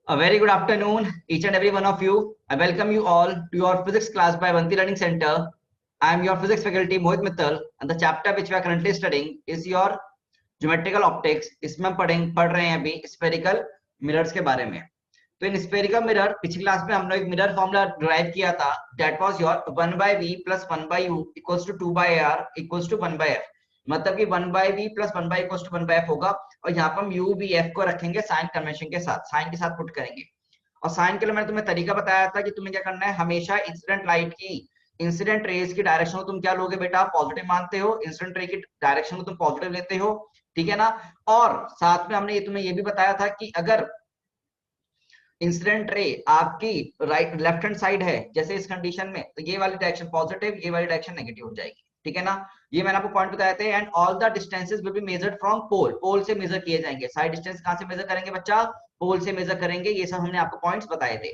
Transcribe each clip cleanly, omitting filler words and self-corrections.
A very good afternoon, each and every one of you. I welcome you all to your physics class by Avanti Learning Center. I am your physics faculty Mohit Mittal, and the chapter which we are currently studying is your geometrical optics. इसमें हम पढ़ रहे हैं अभी spherical mirrors के बारे में. तो इन spherical mirror पिछली क्लास में हमने एक मिरर फॉर्मूला डिराइव किया था. That was your 1/v plus 1/u equals to 2/r equals to 1/f. मतलब कि 1/v plus 1/u equals to 1/f होगा. और यहाँ पर हम u v f को रखेंगे साइन कन्वेंशन के साथ, साइन के साथ पुट करेंगे. और साइन के लिए मैंने तुम्हें तरीका बताया था कि तुम्हें क्या करना है, हमेशा इंसिडेंट लाइट की, इंसिडेंट रेज की डायरेक्शन को तुम क्या लोगे बेटा, पॉजिटिव मानते हो. इंसिडेंट रे की डायरेक्शन को तुम पॉजिटिव लेते हो, ठीक है ना. और साथ में हमने तुम्हें ये भी बताया था कि अगर इंसिडेंट रे आपकी राइट लेफ्ट हैंड साइड है जैसे इस कंडीशन में, तो ये वाली डायरेक्शन पॉजिटिव, ये वाली डायरेक्शन नेगेटिव हो जाएगी, ठीक है ना. ये मैंने आपको पॉइंट बताए थे. And all the distances will be measured from pole, pole से मेजर किए जाएंगे. साइड डिस्टेंस कहां से मेजर करेंगे बच्चा, पोल से मेजर करेंगे. ये सब हमने आपको पॉइंट्स बताए थे.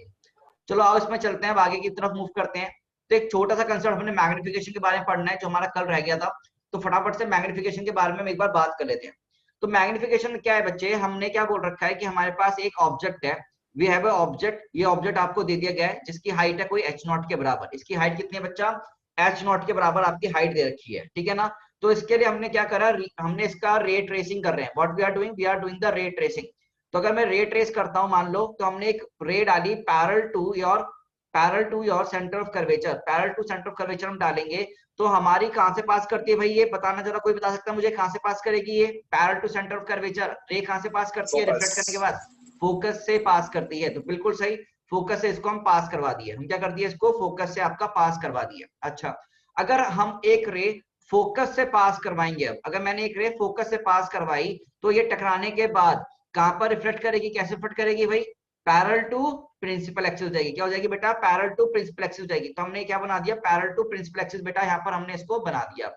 चलो आओ इसमें चलते हैं, आगे की तरफ मूव करते हैं. तो एक छोटा सा कंसेप्ट हमने मैग्निफिकेशन के बारे में पढ़ना है जो हमारा कल रह गया था. तो फटाफट से मैग्निफिकेशन के बारे में हम एक बार बात कर लेते हैं. तो मैग्निफिकेशन क्या है बच्चे, हमने क्या बोल रखा है कि हमारे पास एक ऑब्जेक्ट है, वी हैव अ ऑब्जेक्ट. ये ऑब्जेक्ट आपको दे दिया गया है जिसकी हाइट है कोई h नॉट के बराबर. इसकी हाइट कितनी है बच्चा, h नॉट के बराबर आपकी हाइट दे रखी है, ठीक है ना. तो इसके लिए हमने क्या करा, हमने इसका रे ट्रेसिंग कर रहे हैं. What we are doing the ray tracing. तो अगर मैं रे ट्रेस करता हूं, मान लो, तो हमने एक रे डाली parallel to your centre of curvature. Parallel to centre of curvature हम डालेंगे तो हमारी कहां से पास करती है भाई, ये बताना जरा, कोई बता सकता है मुझे कहां से पास करेगी ये parallel to centre of curvature. Ray कहां से पास करती है, रिफ्लेक्ट करने के बाद फोकस से पास करती है. तो बिल्कुल सही, फोकस से इसको हम पास करवा दिए. हम क्या कर दिए, इसको फोकस से आपका पास करवा दिया. अच्छा, अगर हम एक रे फोकस से पास करवाएंगे, अब अगर मैंने एक रे फोकस से पास करवाई तो ये टकराने के बाद कहां पर रिफ्लेक्ट करेगी, कैसे रिफ्लेक्ट करेगी भाई, पैरेलल टू प्रिंसिपल एक्सिस हो जाएगी. क्या हो जाएगी बेटा, पैरेलल टू प्रिंसिपल एक्सिस हो जाएगी. तो हमने क्या बना दिया, पैरेलल टू प्रिंसिपल एक्सिस बेटा, यहाँ पर हमने इसको बना दिया.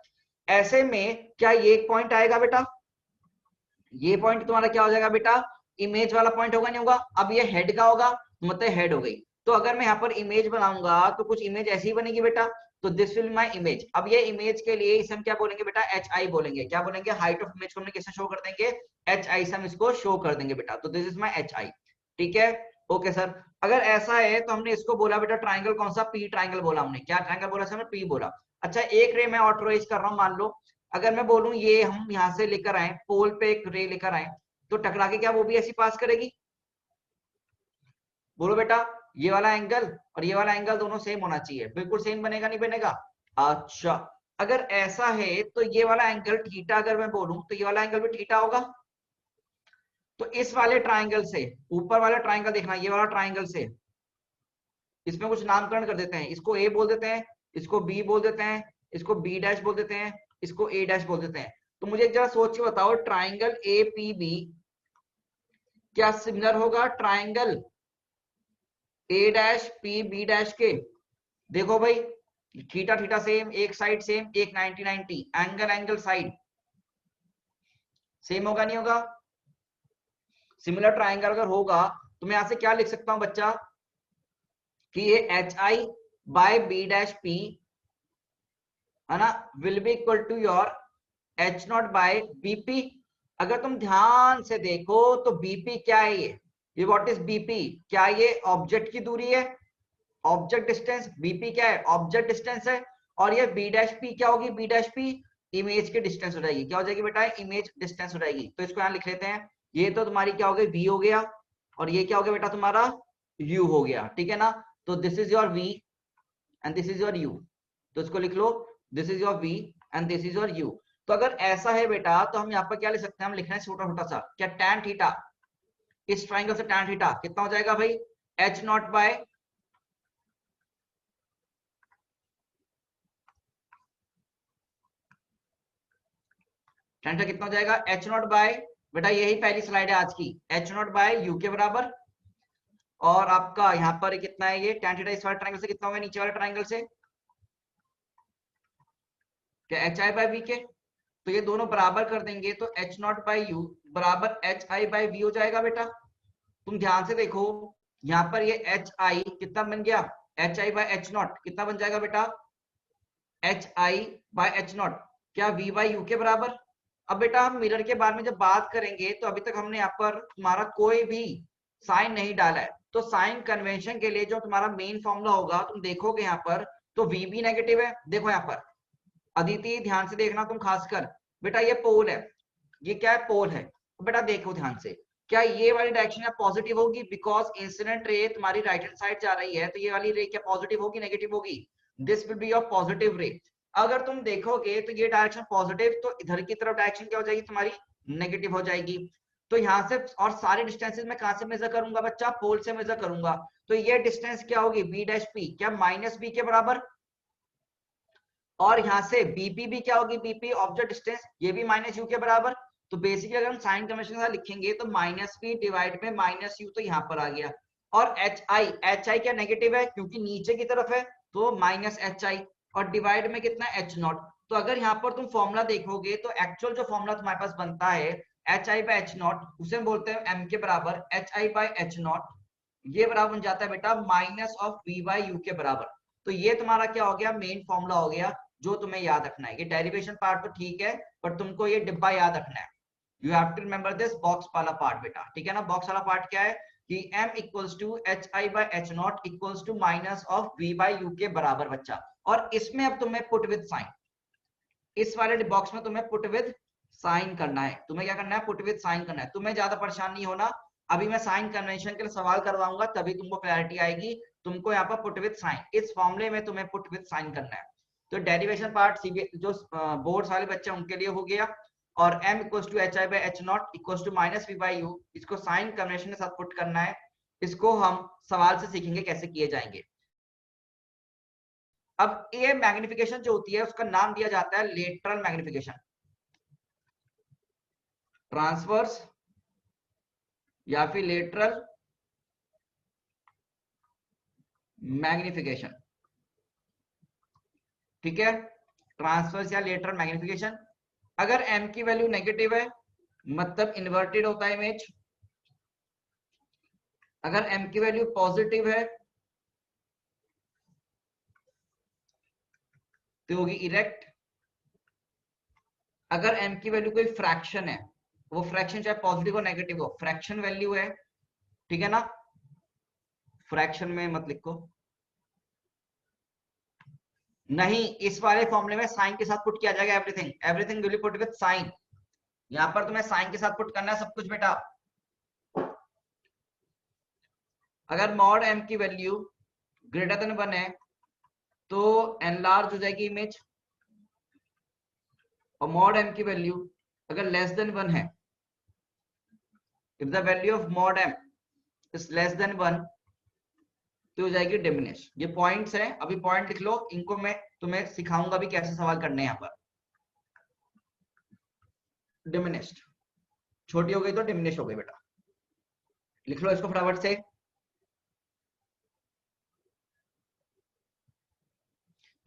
ऐसे में क्या ये एक पॉइंट आएगा बेटा, ये पॉइंट तुम्हारा क्या हो जाएगा बेटा, इमेज वाला पॉइंट होगा नहीं होगा. अब ये हेड का होगा, मतलब हेड हो गई. तो अगर मैं यहाँ पर इमेज बनाऊंगा तो कुछ इमेज ऐसी ही बनेगी बेटा. तो दिस विल माय इमेज. अब ये इमेज के लिए इसे हम क्या बोलेंगे बेटा, एच आई बोलेंगे. क्या बोलेंगे, हाइट ऑफ इमेज को हमने कैसे शो कर देंगे, एच आई से हम इसको शो कर देंगे बेटा. तो this is my H I, ठीक है. ओके सर, अगर ऐसा है तो हमने इसको बोला बेटा ट्राइंगल कौन सा, पी ट्राइंगल बोला हमने. क्या ट्राइंगल बोला सर, पी बोला. अच्छा, एक रे मैं ऑटोराइज कर रहा हूँ, मान लो अगर मैं बोलूं ये हम यहाँ से लेकर आए, पोल पे एक रे लेकर आए, तो टकरा के क्या वो भी ऐसी पास करेगी, बोलो बेटा. ये वाला एंगल और ये वाला एंगल दोनों सेम होना चाहिए, बिल्कुल सेम बनेगा नहीं बनेगा. अच्छा, अगर ऐसा है तो ये वाला एंगल थीटा अगर मैं बोलूं तो ये वाला एंगल भी थीटा होगा. तो इस वाले ट्राइंगल से, ऊपर वाला ट्राइंगल देखना, ये वाला ट्राइंगल से, इसमें कुछ नामकरण कर देते हैं. इसको ए बोल देते हैं, इसको बी बोल देते हैं, इसको बी डैश बोल देते हैं, इसको ए डैश बोल देते हैं. तो मुझे एक जरा सोच के बताओ, ट्राइंगल ए पी बी क्या सिमिलर होगा triangle A dash P B dash के. देखो भाई, थीटा थीटा सेम, एक साइड सेम, एक 90 90, एंगल एंगल साइड सेम होगा नहीं होगा. सिमिलर ट्राइंगल अगर होगा तो मैं यहां से क्या लिख सकता हूं बच्चा, कि ये H I by B dash P है ना, will be equal to your H naught by BP. अगर तुम ध्यान से देखो तो बीपी क्या है, ये व्हाट इज बीपी, क्या ये ऑब्जेक्ट की दूरी है, ऑब्जेक्ट डिस्टेंस. बीपी क्या है, ऑब्जेक्ट डिस्टेंस है. और ये बी डैश पी क्या होगी, बी डैश पी इमेज की डिस्टेंस हो जाएगी. क्या हो जाएगी बेटा, इमेज डिस्टेंस हो जाएगी. तो इसको यहां लिख लेते हैं. ये तो तुम्हारी क्या हो गई, वी हो गया, और ये क्या हो गया बेटा तुम्हारा, यू हो गया, ठीक है ना. तो this is your v and this is your u. तो इसको लिख लो, this is your v and this is your u. तो अगर ऐसा है बेटा तो हम यहाँ पर क्या लिख सकते हैं, हम लिखना है छोटा छोटा सा, क्या टैन थीटा, इस ट्राइंगल से टैन थीटा कितना हो जाएगा भाई, H naught by tan theta कितना हो जाएगा, एच नॉट बाय, बेटा यही पहली स्लाइड है आज की, एच नॉट बाय यू के बराबर. और आपका यहाँ पर कितना है, ये टैन थीटा इस वाले ट्राइंगल से कितना होगा, नीचे वाले ट्राइंगल से, क्या एच आई बाय वी के. तो ये दोनों बराबर कर देंगे तो एच नॉट बाय यू बराबर एच आई बाय वी हो जाएगा बेटा. तुम ध्यान से देखो, यहाँ पर ये एच आई कितना बन गया, H I by H not कितना बन जाएगा बेटा, H I by H not, क्या वी बाय यू के बराबर. अब बेटा हम मिरर के बारे में जब बात करेंगे तो अभी तक हमने यहाँ पर तुम्हारा कोई भी साइन नहीं डाला है, तो साइन कन्वेंशन के लिए जो तुम्हारा मेन फॉर्मूला होगा तुम देखोगे यहाँ पर, तो वी भी नेगेटिव है। देखो यहाँ पर अदिति ध्यान से देखना तुम खासकर, बेटा ये पोल है, ये क्या है, पोल है। तो बेटा देखो ध्यान से, क्या ये वाली डायरेक्शन या पॉजिटिव होगी, बिकॉज इंसिडेंट रे तुम्हारी राइट हैंड साइड जा रही है, तो ये वाली रे क्या पॉजिटिव होगी नेगेटिव होगी? This will be your positive रे। अगर तुम देखोगे तो ये डायरेक्शन पॉजिटिव, तो इधर की तरफ डायरेक्शन क्या हो जाएगी तुम्हारी, नेगेटिव हो जाएगी। तो यहाँ से और सारे डिस्टेंसेस मैं कहां से मेजर करूंगा बच्चा, पोल से मेजर करूंगा। तो ये डिस्टेंस क्या होगी, बी डैश पी, क्या माइनस बी के बराबर, और यहाँ से बीपी भी क्या होगी, बीपी ऑब्जेक्ट डिस्टेंस, ये भी माइनस यू के बराबर। तो बेसिकली अगर हम साइन कन्वेंशन के साथ लिखेंगे तो माइनस बी डिवाइड में माइनस यू, तो यहाँ पर आ गया। और एच आई क्या नेगेटिव है, क्योंकि नीचे की तरफ है, तो माइनस एच आई, और डिवाइड में कितना एच नॉट। तो अगर यहाँ पर तुम फॉर्मूला देखोगे तो एक्चुअल जो फॉर्मूला तुम्हारे पास बनता है H I by H naught, उसे हम बोलते हैं एम के बराबर H I by H naught, ये बराबर बन जाता है बेटा minus of V by U के बराबर। तो ये तुम्हारा क्या हो गया, मेन फॉर्मूला हो गया, जो तुम्हें याद रखना है। ये डेरिवेशन पार्ट तो ठीक है, पर तुमको ये डिब्बा याद रखना है। You have to remember this box वाला पार्ट बेटा, ठीक है ना। बॉक्स वाला पार्ट क्या है कि m equals to H I by H naught equals to minus of v by U के बराबर बच्चा। और इसमें अब तुम्हें पुट विद साइन, इस वाले बॉक्स में तुम्हें पुट विद साइन करना है। तुम्हें क्या करना है, पुट विद साइन करना है। तुम्हें ज्यादा परेशान नहीं होना, अभी मैं साइन कन्वेंशन के लिए सवाल करवाऊंगा, तभी तुमको क्लैरिटी आएगी। तुमको यहाँ पर पुट विद साइन, इस फॉर्मूले में तुम्हें पुट विद साइन करना है। तो डेरिवेशन पार्ट जो बोर्ड्स वाले बच्चे उनके लिए हो गया। और m equals to H I by H naught equals to minus V by U, इसको साइन कन्वेंशन के साथ पुट करना है। इसको हम सवाल से सीखेंगे कैसे किए जाएंगे। अब ये मैग्निफिकेशन जो होती है उसका नाम दिया जाता है लेटरल मैग्निफिकेशन, ट्रांसवर्स या फिर लेटरल मैग्निफिकेशन, ठीक है, ट्रांसवर्स या लेटरल मैग्निफिकेशन। अगर m की वैल्यू नेगेटिव है मतलब इन्वर्टेड होता है इमेज, अगर m की वैल्यू पॉजिटिव है तो होगी इरेक्ट। अगर m की वैल्यू कोई फ्रैक्शन है, वो फ्रैक्शन चाहे पॉजिटिव हो नेगेटिव हो, फ्रैक्शन वैल्यू है, ठीक है ना, फ्रैक्शन में मत लिखो, नहीं इस वाले फॉर्मूले में साइन के साथ पुट किया जाएगा everything, everything will be put with sign. यहां पर तुम्हें साइन के साथ पुट करना है सब कुछ बेटा। अगर मॉड m की वैल्यू ग्रेटर देन 1 है तो एनलार्ज हो जाएगी इमेज, और मॉड m की वैल्यू अगर लेस देन 1 है, if the value of mod m is less than 1, तो हो जाएगी डिमिनिश। ये पॉइंट्स हैं, अभी पॉइंट लिख लो, इनको मैं तुम्हें सिखाऊंगा भी कैसे सवाल करने हैं। यहाँ पर डिमिनिश्ड छोटी हो गई तो डिमिनिश हो गई बेटा, लिख लो इसको फटाफट से।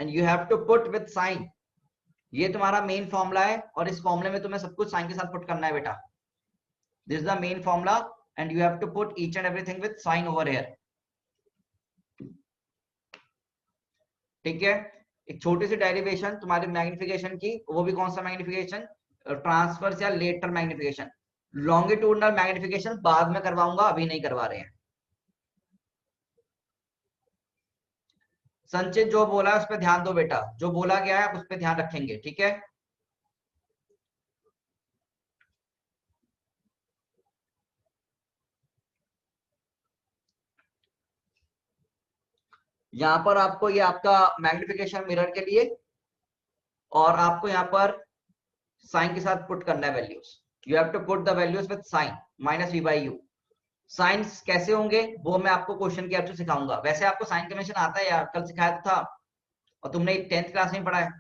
And you have to put with sign, ये तुम्हारा मेन फॉर्मूला है, और इस फॉर्मूले में तुम्हें सब कुछ साइन के साथ पुट करना है बेटा। This is the main formula and you have to put each and everything with sign over here, ठीक है। एक छोटी सी डेरिवेशन तुम्हारी मैग्निफिकेशन की, वो भी कौन सा मैग्निफिकेशन, ट्रांसफर्स या लेटरल मैग्निफिकेशन। लॉन्गिट्यूडनल मैग्निफिकेशन बाद में करवाऊंगा, अभी नहीं करवा रहे हैं। संचित जो बोला है उस पर ध्यान दो बेटा, जो बोला गया है उस पर ध्यान रखेंगे, ठीक है। यहां पर आपको ये आपका मैग्निफिकेशन मिरर के लिए, और आपको यहाँ पर साइन के साथ पुट करना है values. You have to put the values with sign minus V by U. Signs कैसे होंगे वो मैं आपको क्वेश्चन के हेल्प से सिखाऊंगा। वैसे आपको साइन कन्वेंशन आता है यार, कल सिखाया तो था, और तुमने 10th क्लास में पढ़ा है।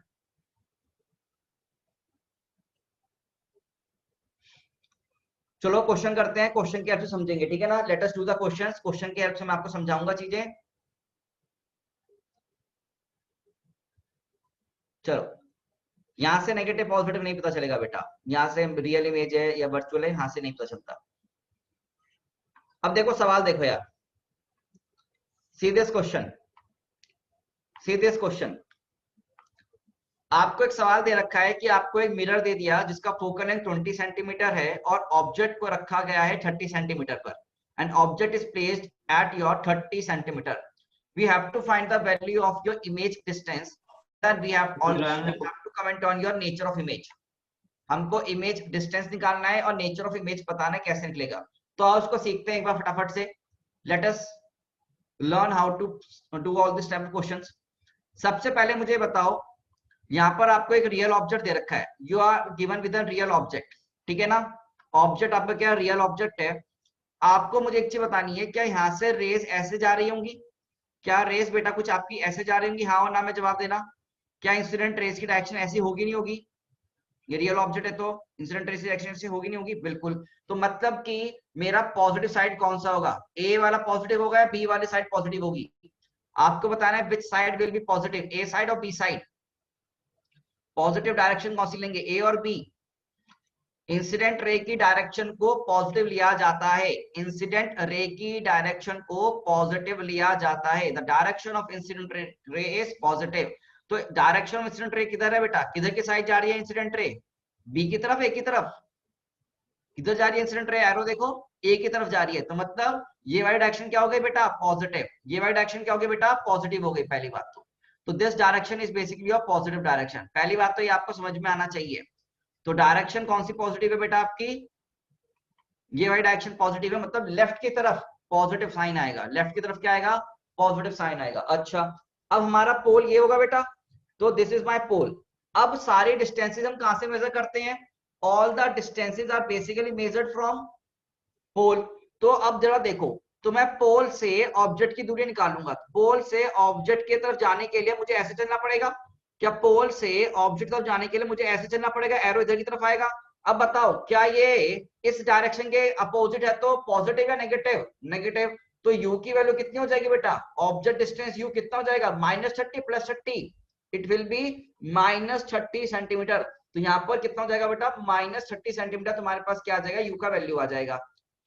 चलो क्वेश्चन करते हैं, क्वेश्चन की हेल्प से समझेंगे, ठीक है ना। Let us do the questions, question की हेल्प से मैं आपको समझाऊंगा चीजें। चलो, यहां से नेगेटिव पॉजिटिव नहीं पता चलेगा बेटा, यहां से रियल इमेज है या वर्चुअल है, यहां से नहीं पता चलता। अब देखो सवाल देखो यार, सीरियस क्वेश्चन, सीरियस क्वेश्चन। आपको एक सवाल दे रखा है कि आपको एक मिरर दे दिया जिसका फोकल लेंथ 20 सेंटीमीटर है और ऑब्जेक्ट को रखा गया है 30 सेंटीमीटर पर, and object is placed at your 30 centimeter. We have to find the value of your image distance. Then we have also have to comment on your nature of image. हमको image distance निकालना है और nature of image बताना है कैसे निकलेगा. तो आओ उसको सीखते हैं एक बार फटाफट से. Let us learn how to do all this type of questions. सबसे पहले मुझे बताओ, यहाँ पर आपको एक रियल ऑब्जेक्ट दे रखा है. You are given with a real object, ठीक है ना. ऑब्जेक्ट आपका क्या रियल ऑब्जेक्ट है. आपको मुझे एक चीज बतानी है, क्या यहाँ से रेज ऐसे जा रही होंगी? क्या रेस बेटा कुछ आपकी ऐसे जा रही होंगी? हाँ और ना में जवाब देना. क्या इंसिडेंट रेस की डायरेक्शन ऐसी होगी नहीं होगी? ये रियल ऑब्जेक्ट है तो इंसिडेंट रेस की डायरेक्शन ऐसी होगी नहीं होगी? बिल्कुल. तो मतलब कि मेरा पॉजिटिव साइड कौन सा होगा? ए वाला पॉजिटिव होगा या बी वाली साइड पॉजिटिव होगी? आपको बताना है which side will be positive, A side और बी साइड. पॉजिटिव डायरेक्शन कौन सी लेंगे, ए और बी? इंसिडेंट रे की डायरेक्शन को पॉजिटिव लिया जाता है. इंसिडेंट रे की डायरेक्शन को पॉजिटिव लिया जाता है. The direction of incident ray is positive. तो डायरेक्शन ऑफ इंसिडेंट रे किधर है बेटा? किधर की साइड जा रही है इंसिडेंट रे? बी की तरफ, ए की तरफ? किधर जा रही है इंसिडेंट रे? एरो देखो, ए की तरफ जा रही है. तो मतलब ये वाली डायरेक्शन क्या हो गई बेटा? पॉजिटिव. ये वाली डायरेक्शन क्या हो गई बेटा? पॉजिटिव हो गई. पहली बात तो this direction is basically your positive direction. पहली बात तो ये आपको समझ में आना चाहिए. तो डायरेक्शन कौन सी पॉजिटिव है बेटा आपकी? ये वाली डायरेक्शन पॉजिटिव है, मतलब लेफ्ट की तरफ पॉजिटिव साइन आएगा. लेफ्ट की तरफ क्या आएगा? पॉजिटिव साइन आएगा. अच्छा, अब हमारा पोल ये होगा बेटा. तो दिस इज माय पोल. अब सारे डिस्टेंसेस हम कहां से मेजर करते हैं? All the distances are basically measured from pole. तो अब जरा देखो, तो मैं पोल से ऑब्जेक्ट की दूरी निकालूंगा. पोल से ऑब्जेक्ट की तरफ जाने के लिए मुझे ऐसे चलना पड़ेगा. क्या पोल से ऑब्जेक्ट तरफ जाने के लिए मुझे ऐसे चलना पड़ेगा? एरो इधर की तरफ आएगा. अब बताओ, क्या ये इस डायरेक्शन के अपोजिट है तो पॉजिटिव या नेगेटिव? नेगेटिव. तो u की वैल्यू कितनी हो जाएगी बेटा? ऑब्जेक्ट डिस्टेंस u कितना हो जाएगा? -30 + 30. It will be -30 centimetre. तो यहाँ पर कितना हो जाएगा बेटा? -30 सेंटीमीटर. तुम्हारे पास क्या आ जाएगा? u का वैल्यू आ जाएगा.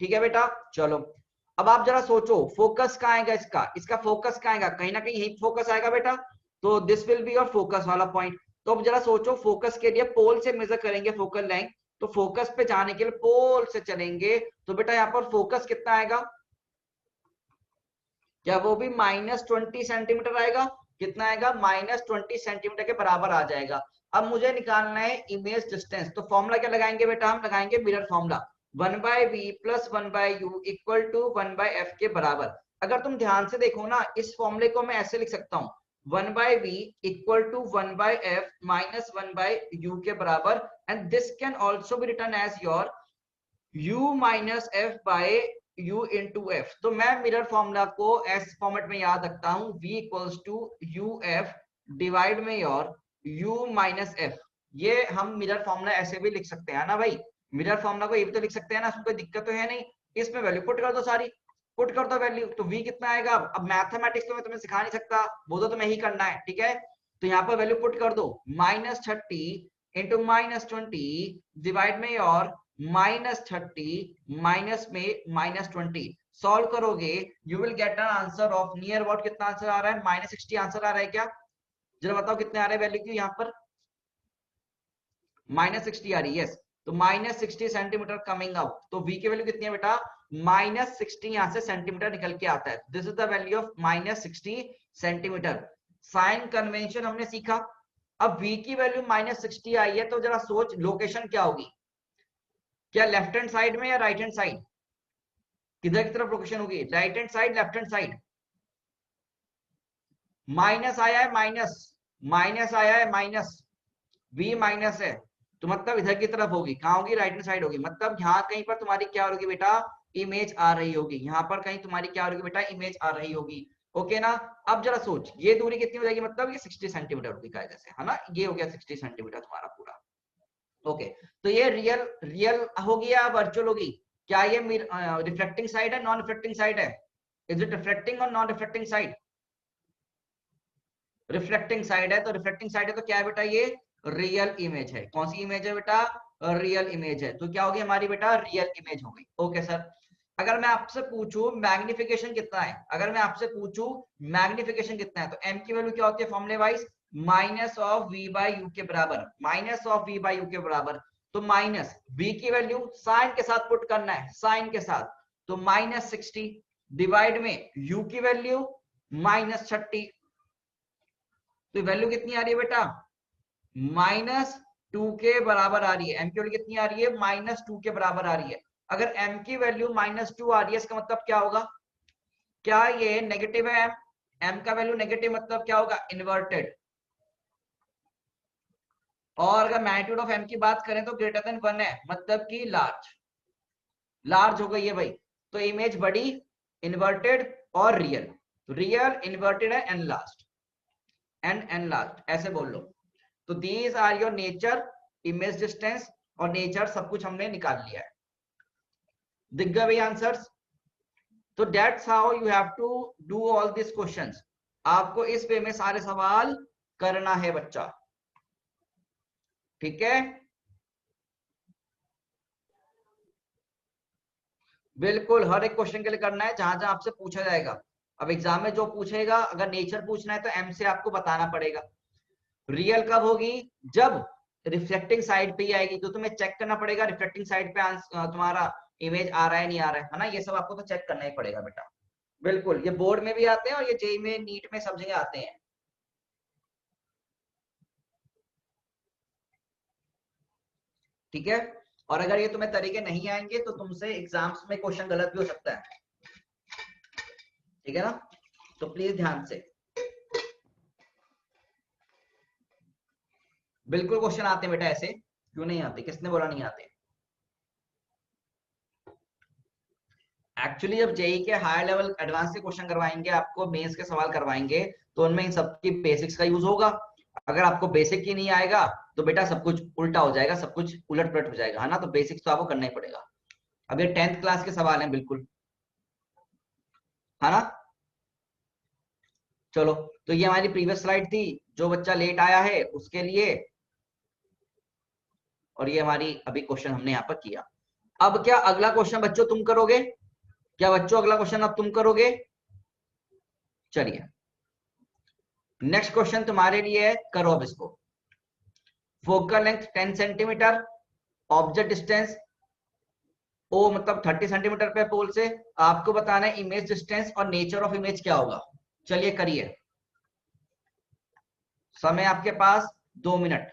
ठीक है बेटा. चलो, अब आप जरा सोचो, फोकस कहाँ आएगा इसका? इसका फोकस कहाँ आएगा? कहीं ना कहीं यही फोकस आएगा बेटा. तो this will be your focus वाला पॉइंट. तो अब जरा सोचो, फोकस के लिए पोल से मेजर करेंगे फोकल लेंथ. तो फोकस पे जाने के लिए पोल से चलेंगे. तो बेटा यहाँ पर फोकस कितना आएगा? क्या वो भी -20 सेंटीमीटर आएगा? कितना आएगा? -20 सेंटीमीटर के बराबर आ जाएगा. अब मुझे निकालना है इमेज डिस्टेंस. तो फॉर्मूला क्या लगाएंगे बेटा? हम लगाएंगे mirror formula. 1/v + 1/u = 1/f के बराबर. अगर तुम ध्यान से देखो ना, इस फॉर्मूले को मैं ऐसे लिख सकता हूँ, 1/v = 1/f - 1/u के बराबर. And this can also be written as your u - f by u into f. तो मैं मिरर फॉर्मूला को एस फॉर्मेट में याद रखता हूँ, v = uf डिवाइड में योर u - f. ये हम मिरर फॉर्मूला ऐसे भी लिख सकते हैं ना भाई. मिरर फॉर्मूला को ये भी तो लिख सकते हैं ना, उसमें कोई दिक्कत तो है नहीं. इसमें वैल्यू पुट कर दो, सारी पुट कर दो वैल्यू. तो v कितना आएगा? अब मैथमेटिक्स तो मैं तुम्हें सिखा नहीं सकता, वो तो तुम्हें ही करना है. ठीक है, तो यहाँ पर वैल्यू पुट कर दो. -30 × -20 डिवाइड में योर -30 माइनस में -20. सॉल्व करोगे you will get an answer of near about. कितना आंसर आ रहा है? -60 आंसर आ रहा है क्या? जरा बताओ कितने आ रहे हैं वैल्यू की? यहाँ पर -60 आ रही है. यस, तो -60 सेंटीमीटर कमिंग आउट. तो v की वैल्यू कितनी है बेटा? -60 यहाँ से सेंटीमीटर निकल के आता है. This is the value of -60 centimetre. Sign convention हमने सीखा. अब v की वैल्यू -60 आई है, तो जरा सोच लोकेशन क्या होगी? क्या लेफ्ट हैंड साइड में या राइट हैंड साइड? किधर की तरफ लोकेशन होगी? Right hand side, left hand side? Minus आया है, माइनस आया है, v माइनस है, तो मतलब इधर की तरफ होगी. कहां होगी? राइट हैंड साइड होगी. मतलब यहाँ कहीं पर तुम्हारी क्या होगी बेटा? इमेज आ रही होगी. यहाँ पर कहीं तुम्हारी क्या होगी बेटा? इमेज आ रही होगी. ओके ना. अब जरा सोच, ये दूरी कितनी हो जाएगी? मतलब ये 60 सेंटीमीटर होगी कायदे से, है ना. ये हो गया 60 सेंटीमीटर तुम्हारा पूरा. ओके, तो ये रियल होगी या वर्चुअल होगी? क्या ये रिफ्लेक्टिंग साइड है, नॉन रिफ्लेक्टिंग साइड है? इज इट रिफ्लेक्टिंग और non reflecting side? Reflecting side है. तो रिफ्लेक्टिंग साइड है तो क्या है बेटा? ये रियल इमेज है. कौन सी इमेज है बेटा? रियल इमेज है. तो क्या होगी हमारी बेटा? रियल इमेज हो गई. Okay sir. अगर मैं आपसे पूछूं मैग्निफिकेशन कितना है, अगर मैं आपसे पूछूं मैग्निफिकेशन कितना है, तो m की वैल्यू क्या होती है फॉर्मूले वाइज? -v/u के बराबर. -v/u के बराबर. तो माइनस v की वैल्यू साइन के साथ पुट करना है, साइन के साथ. तो -60 डिवाइड में u की वैल्यू -30, तो वैल्यू कितनी आ रही है बेटा, -2 के बराबर आ रही है। m की वैल्यू कितनी आ रही है, -2 के बराबर आ रही है। अगर m की वैल्यू -2 आ रही है, इसका मतलब क्या होगा, क्या ये नेगेटिव है, m का वैल्यू नेगेटिव मतलब क्या होगा, इन्वर्टेड। और अगर मैग्नीट्यूड ऑफ m की बात करें तो ग्रेटर देन 1 है, मतलब कि लार्ज हो गई है भाई। तो इमेज बड़ी, इन्वर्टेड और रियल, रियल इन्वर्टेड है, एनलार्ज्ड ऐसे बोल लो। तो these are your nature, image distance और नेचर, सब कुछ हमने निकाल लिया है। दिख गए भाई आंसर्स। तो that's how you have to do all this questions. आपको इस वे में सारे सवाल करना है बच्चा, ठीक है। बिल्कुल हर एक क्वेश्चन के लिए करना है, जहां जहां आपसे पूछा जाएगा। अब एग्जाम में जो पूछेगा, अगर नेचर पूछना है तो एम से आपको बताना पड़ेगा। रियल कब होगी, जब रिफ्लेक्टिंग साइड पे ही आएगी, तो तुम्हें चेक करना पड़ेगा रिफ्लेक्टिंग साइड पे तुम्हारा इमेज आ रहा है नहीं आ रहा है ना, ये सब आपको तो चेक करना ही पड़ेगा बेटा। बिल्कुल, ये बोर्ड में भी आते हैं और ये जेई में, नीट में, सब जगह आते हैं। ठीक है, और अगर ये तुम्हें तरीके नहीं आएंगे तो तुमसे एग्जाम्स में क्वेश्चन गलत भी हो सकता है, ठीक है ना। तो प्लीज ध्यान से, बिल्कुल क्वेश्चन आते हैं बेटा ऐसे, क्यों नहीं आते, किसने बोला नहीं आते। एक्चुअली जब जेई के हायर लेवल एडवांस के क्वेश्चन करवाएंगे आपको, मेंस के सवाल करवाएंगे, तो उनमें इन सबकी बेसिक्स का यूज होगा। अगर आपको बेसिक ही नहीं आएगा तो बेटा सब कुछ उल्टा हो जाएगा, सब कुछ उलट पलट हो जाएगा, है ना। तो बेसिक्स तो आपको करना ही पड़ेगा। अब ये 10th क्लास के सवाल हैं बिल्कुल, है ना। चलो, तो ये हमारी प्रीवियस स्लाइड थी, जो बच्चा लेट आया है उसके लिए, और ये हमारी अभी क्वेश्चन हमने यहाँ पर किया। अब क्या अगला क्वेश्चन बच्चों तुम करोगे, क्या बच्चों अगला क्वेश्चन अब तुम करोगे। चलिए नेक्स्ट क्वेश्चन तुम्हारे लिए है, करो अब इसको। Focal length 10 centimetre, object distance o मतलब 30 सेंटीमीटर पे पोल से, आपको बताना है इमेज डिस्टेंस और नेचर ऑफ इमेज क्या होगा। चलिए करिए, समय आपके पास 2 मिनट।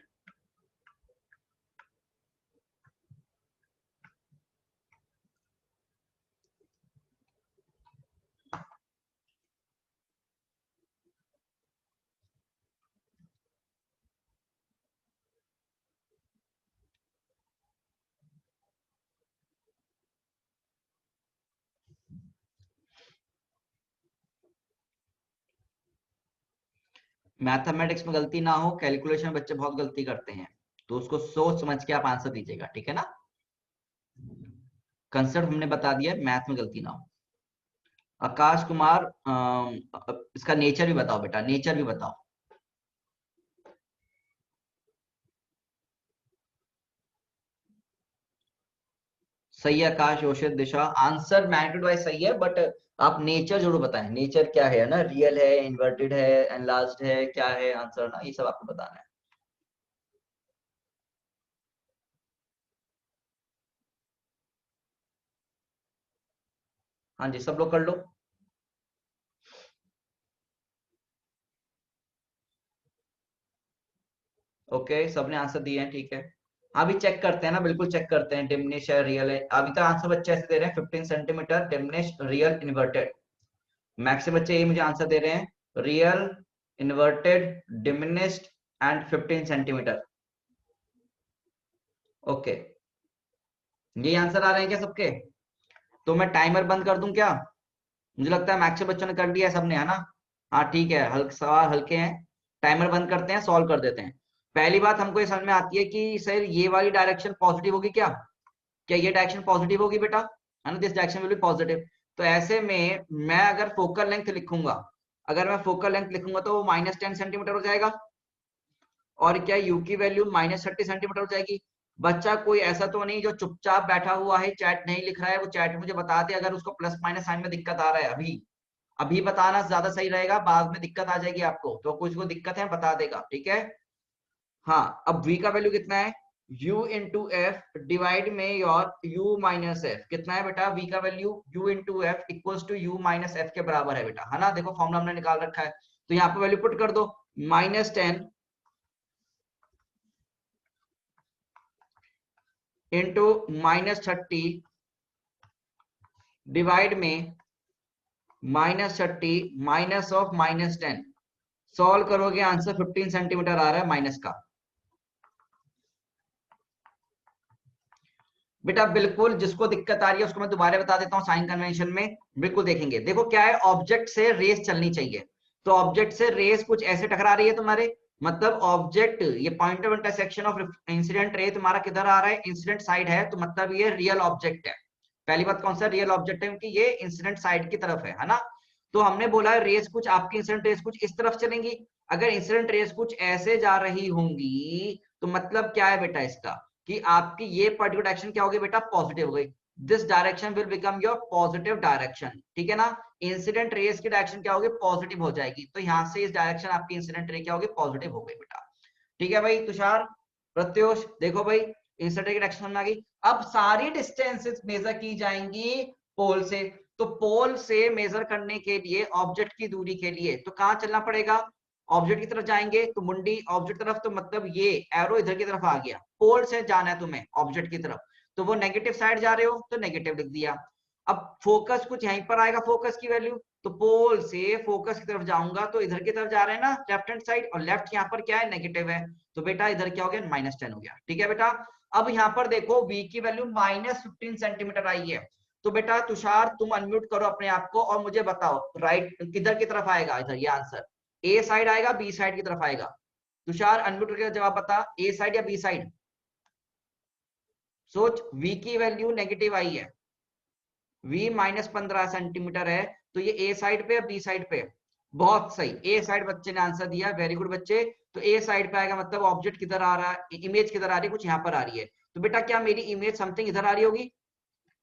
मैथमेटिक्स में गलती ना हो, कैलकुलेशन में बच्चे बहुत गलती करते हैं, तो उसको सोच समझ के आप आंसर दीजिएगा, ठीक है ना। कंसेप्ट हमने बता दिया, मैथ में गलती ना हो। आकाश कुमार, इसका नेचर भी बताओ बेटा, नेचर भी बताओ। सही है आकाश, योशित, दिशा, आंसर मैग्नीट्यूड वाइज सही है, बट आप नेचर जरूर बताएं, नेचर क्या है ना, रियल है, इन्वर्टेड है, एनलार्ज्ड है, क्या है आंसर ना, ये सब आपको बताना है। हाँ जी, सब लोग कर लो। ओके, सबने आंसर दिए हैं, ठीक है। अभी चेक करते हैं ना, बिल्कुल चेक करते हैं, डिमिनिश है, रियल है। अभी तक आंसर बच्चे ऐसे दे रहे हैं, 15 centimetre, diminish, real, inverted. Max से बच्चे ये मुझे आंसर दे रहे हैं, real, inverted, diminished and 15 centimetre. Okay, ये आंसर आ रहे हैं क्या सबके। तो मैं टाइमर बंद कर दूं क्या, मुझे लगता है मैक्स से बच्चों ने कर दिया है सबने, है ना। हाँ ठीक है, हल्के सवाल हल्के हैं, टाइमर बंद करते हैं, सॉल्व कर देते हैं। पहली बात हमको ये समझ में आती है कि सर ये वाली डायरेक्शन पॉजिटिव होगी क्या, क्या ये डायरेक्शन पॉजिटिव होगी बेटा, है ना, this direction will be positive. तो ऐसे में मैं अगर फोकल लेंथ लिखूंगा, अगर मैं फोकल लेंथ लिखूंगा तो वो -10 सेंटीमीटर हो जाएगा, और क्या यू की वैल्यू -30 सेंटीमीटर हो जाएगी। बच्चा कोई ऐसा तो नहीं जो चुपचाप बैठा हुआ है, चैट नहीं लिख रहा है, वो चैट मुझे बता दे अगर उसको प्लस माइनस साइन में दिक्कत आ रहा है। अभी अभी बताना ज्यादा सही रहेगा, बाद में दिक्कत आ जाएगी आपको, तो कुछ को दिक्कत है बता देगा, ठीक है। हाँ, अब v का वैल्यू कितना है, u इंटू एफ डिवाइड में योर u माइनस एफ। कितना है बेटा v का value? u into f equals to u minus f के बराबर है बेटा, है ना। देखो फॉर्मूला हमने निकाल रखा है, तो यहाँ पे वैल्यू पुट कर दो, -10 इंटू -30 डिवाइड में -30 माइनस ऑफ -10। सॉल्व करोगे आंसर 15 सेंटीमीटर आ रहा है माइनस का। बेटा बिल्कुल जिसको दिक्कत आ रही है उसको मैं दोबारा बता देता हूँ, साइन कन्वेंशन में बिल्कुल देखेंगे। देखो क्या है, ऑब्जेक्ट से रेस चलनी चाहिए, तो ऑब्जेक्ट से रेस कुछ ऐसे टकरा रही है तुम्हारे, मतलब ऑब्जेक्ट ये point of intersection of incident ray तुम्हारा किधर आ रहा है? इंसिडेंट साइड है, तो मतलब ये रियल ऑब्जेक्ट है। पहली बात कौन सा रियल ऑब्जेक्ट है? क्योंकि ये इंसिडेंट साइड की तरफ है ना। तो हमने बोला है रेस कुछ आपकी इंसिडेंट रेस कुछ इस तरफ चलेंगी। अगर इंसिडेंट रेस कुछ ऐसे जा रही होंगी तो मतलब क्या है बेटा इसका, कि आपकी ये पर्टिकुलर डायरेक्शन क्या होगी बेटा? पॉजिटिव हो गई। This direction will become your positive direction, ठीक है ना। इंसिडेंट रेस की डायरेक्शन क्या होगी? पॉजिटिव हो जाएगी, तो यहां से इस डायरेक्शन आपकी इंसिडेंट रे क्या होगी? पॉजिटिव हो गई बेटा। ठीक है भाई तुषार, प्रत्योष, देखो भाई इंसिडेंट रे की डायरेक्शन आ गई। अब सारी डिस्टेंसेस मेजर की जाएंगी पोल से, तो पोल से मेजर करने के लिए ऑब्जेक्ट की दूरी के लिए तो कहां चलना पड़ेगा? ऑब्जेक्ट की तरफ जाएंगे तो मुंडी ऑब्जेक्ट तरफ, तो मतलब ये एरो इधर की तरफ आ गया। पोल से जाना है तुम्हें ऑब्जेक्ट की तरफ, तो वो नेगेटिव साइड जा रहे हो तो नेगेटिव लिख दिया। अब फोकस कुछ यहीं पर आएगा, फोकस की वैल्यू, तो पोल से फोकस की तरफ जाऊंगा तो इधर की तरफ जा रहे हैं ना लेफ्ट हैंड साइड, और लेफ्ट यहाँ पर क्या है? नेगेटिव है, तो बेटा इधर क्या हो गया? -10 हो गया। ठीक है बेटा। अब यहाँ पर देखो v की वैल्यू -15 सेंटीमीटर आई है, तो बेटा तुषार तुम अनम्यूट करो अपने आप को और मुझे बताओ राइट किधर की तरफ आएगा? इधर, ये आंसर ए साइड आएगा बी साइड की तरफ आएगा? तुषार अनम्यूट करके जवाब बता, ए साइड या बी साइड? सोच, v की वैल्यू नेगेटिव आई है, v -15 सेंटीमीटर है, तो ये ए साइड पे या बी साइड पे? बहुत सही, ए साइड बच्चे ने आंसर दिया, वेरी गुड बच्चे। तो ए साइड पे आएगा, मतलब ऑब्जेक्ट किधर आ रहा है? इमेज किधर आ रही है? कुछ यहाँ पर आ रही है, तो बेटा क्या मेरी इमेज समथिंग इधर आ रही होगी?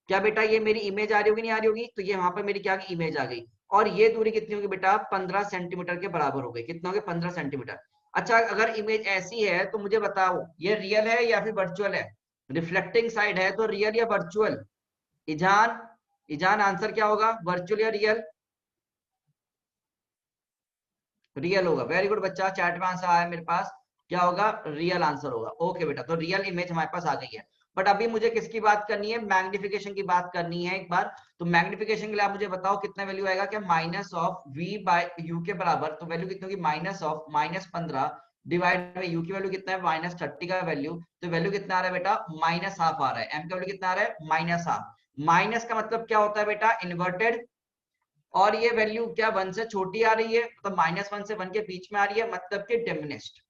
क्या बेटा ये मेरी इमेज आ रही होगी? नहीं आ रही होगी? तो ये वहां पर मेरी क्या इमेज आ गई, और ये दूरी कितनी होगी बेटा? 15 सेंटीमीटर के बराबर हो गई। कितना हो गया? 15 सेंटीमीटर। अच्छा अगर इमेज ऐसी है तो मुझे बताओ ये रियल है या फिर वर्चुअल है? रिफ्लेक्टिंग साइड है तो रियल या वर्चुअल? इजान, इजान आंसर क्या होगा? वर्चुअल या रियल? रियल होगा, वेरी गुड बच्चा, चैट में आंसर आया मेरे पास, क्या होगा? रियल आंसर होगा। ओके बेटा, तो रियल इमेज हमारे पास आ गई है। बट अभी मुझे किसकी बात करनी है? मैग्निफिकेशन की बात करनी है एक बार। तो मैग्निफिकेशन के लिए आप मुझे बताओ कितना वैल्यू आएगा? क्या minus of v by u के बराबर, तो वैल्यू कितनी होगी? माइनस ऑफ -15 डिवाइड में यू की वैल्यू कितना है? -30 का वैल्यू, तो वैल्यू कितना आ रहा है बेटा? -½ आ रहा है। एम का वैल्यू कितना आ रहा है? -½ माइनस का मतलब क्या होता है बेटा? इन्वर्टेड, और ये वैल्यू क्या 1 से छोटी आ रही है, तो -1 से 1 के बीच में आ रही है, मतलब कि डिमिनिश्ड।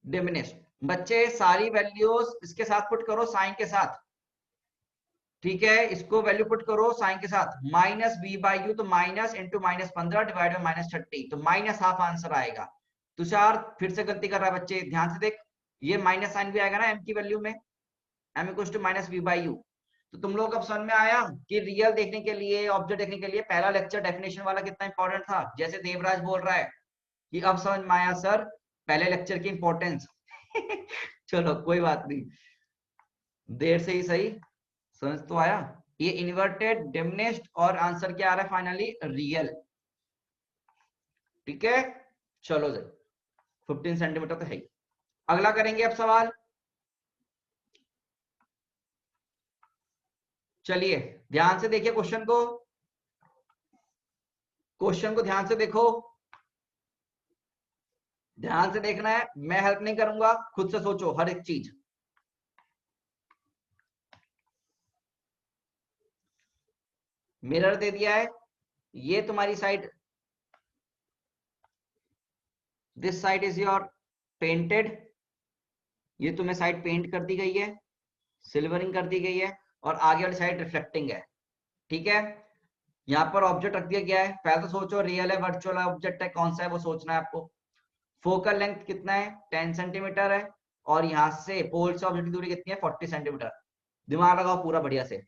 डिमिनिश्ड बच्चे सारी वैल्यूज इसके साथ पुट करो, साइन के साथ, ठीक है। इसको वैल्यू पुट करो साइन के साथ, -v/u, तो माइनस इंटू -15 डिवाइड में -30, तो -½ आंसर आएगा। तुषार फिर से गलती कर रहा है बच्चे, ध्यान से देख, ये माइनस साइन भी आएगा ना m की वैल्यू में, m इक्वल्स टू -v/u। तो तुम लोग अब समझ में आया कि रियल देखने के लिए, ऑब्जेक्ट देखने के लिए पहला लेक्चर डेफिनेशन वाला कितना इंपॉर्टेंट था। जैसे देवराज बोल रहा है कि अब समझ में आया सर पहले लेक्चर की इंपॉर्टेंस। चलो कोई बात नहीं, देर से ही सही, समझ तो आया। ये इन्वर्टेड, डिमिनिश्ड, और आंसर क्या आ रहा है फाइनली? रियल। ठीक है, चलो जी, 15 सेंटीमीटर तो है ही। अगला करेंगे अब सवाल, चलिए ध्यान से देखिए क्वेश्चन को, क्वेश्चन को ध्यान से देखो, ध्यान से देखना है, मैं हेल्प नहीं करूंगा, खुद से सोचो हर एक चीज। मिरर दे दिया है, ये तुम्हारी side, this side is your painted, ये तुम्हें साइड पेंट कर दी गई है, सिल्वरिंग कर दी गई है, और आगे वाली साइड रिफ्लेक्टिंग है। ठीक है, यहाँ पर ऑब्जेक्ट रख दिया गया है, पहले तो सोचो रियल है वर्चुअल ऑब्जेक्ट है, कौन सा है वो सोचना है आपको। फोकल लेंथ कितना है? 10 सेंटीमीटर है, और यहाँ से पोल से ऑब्जेक्ट की दूरी कितनी है? 40 सेंटीमीटर। दिमाग लगाओ पूरा बढ़िया से।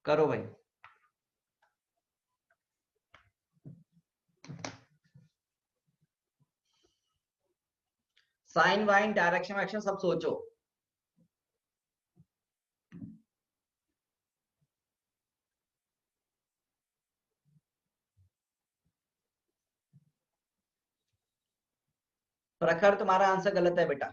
करो भाई। साइन वाइन डायरेक्शन एक्शन सब सोचो। प्रखर तुम्हारा आंसर गलत है बेटा।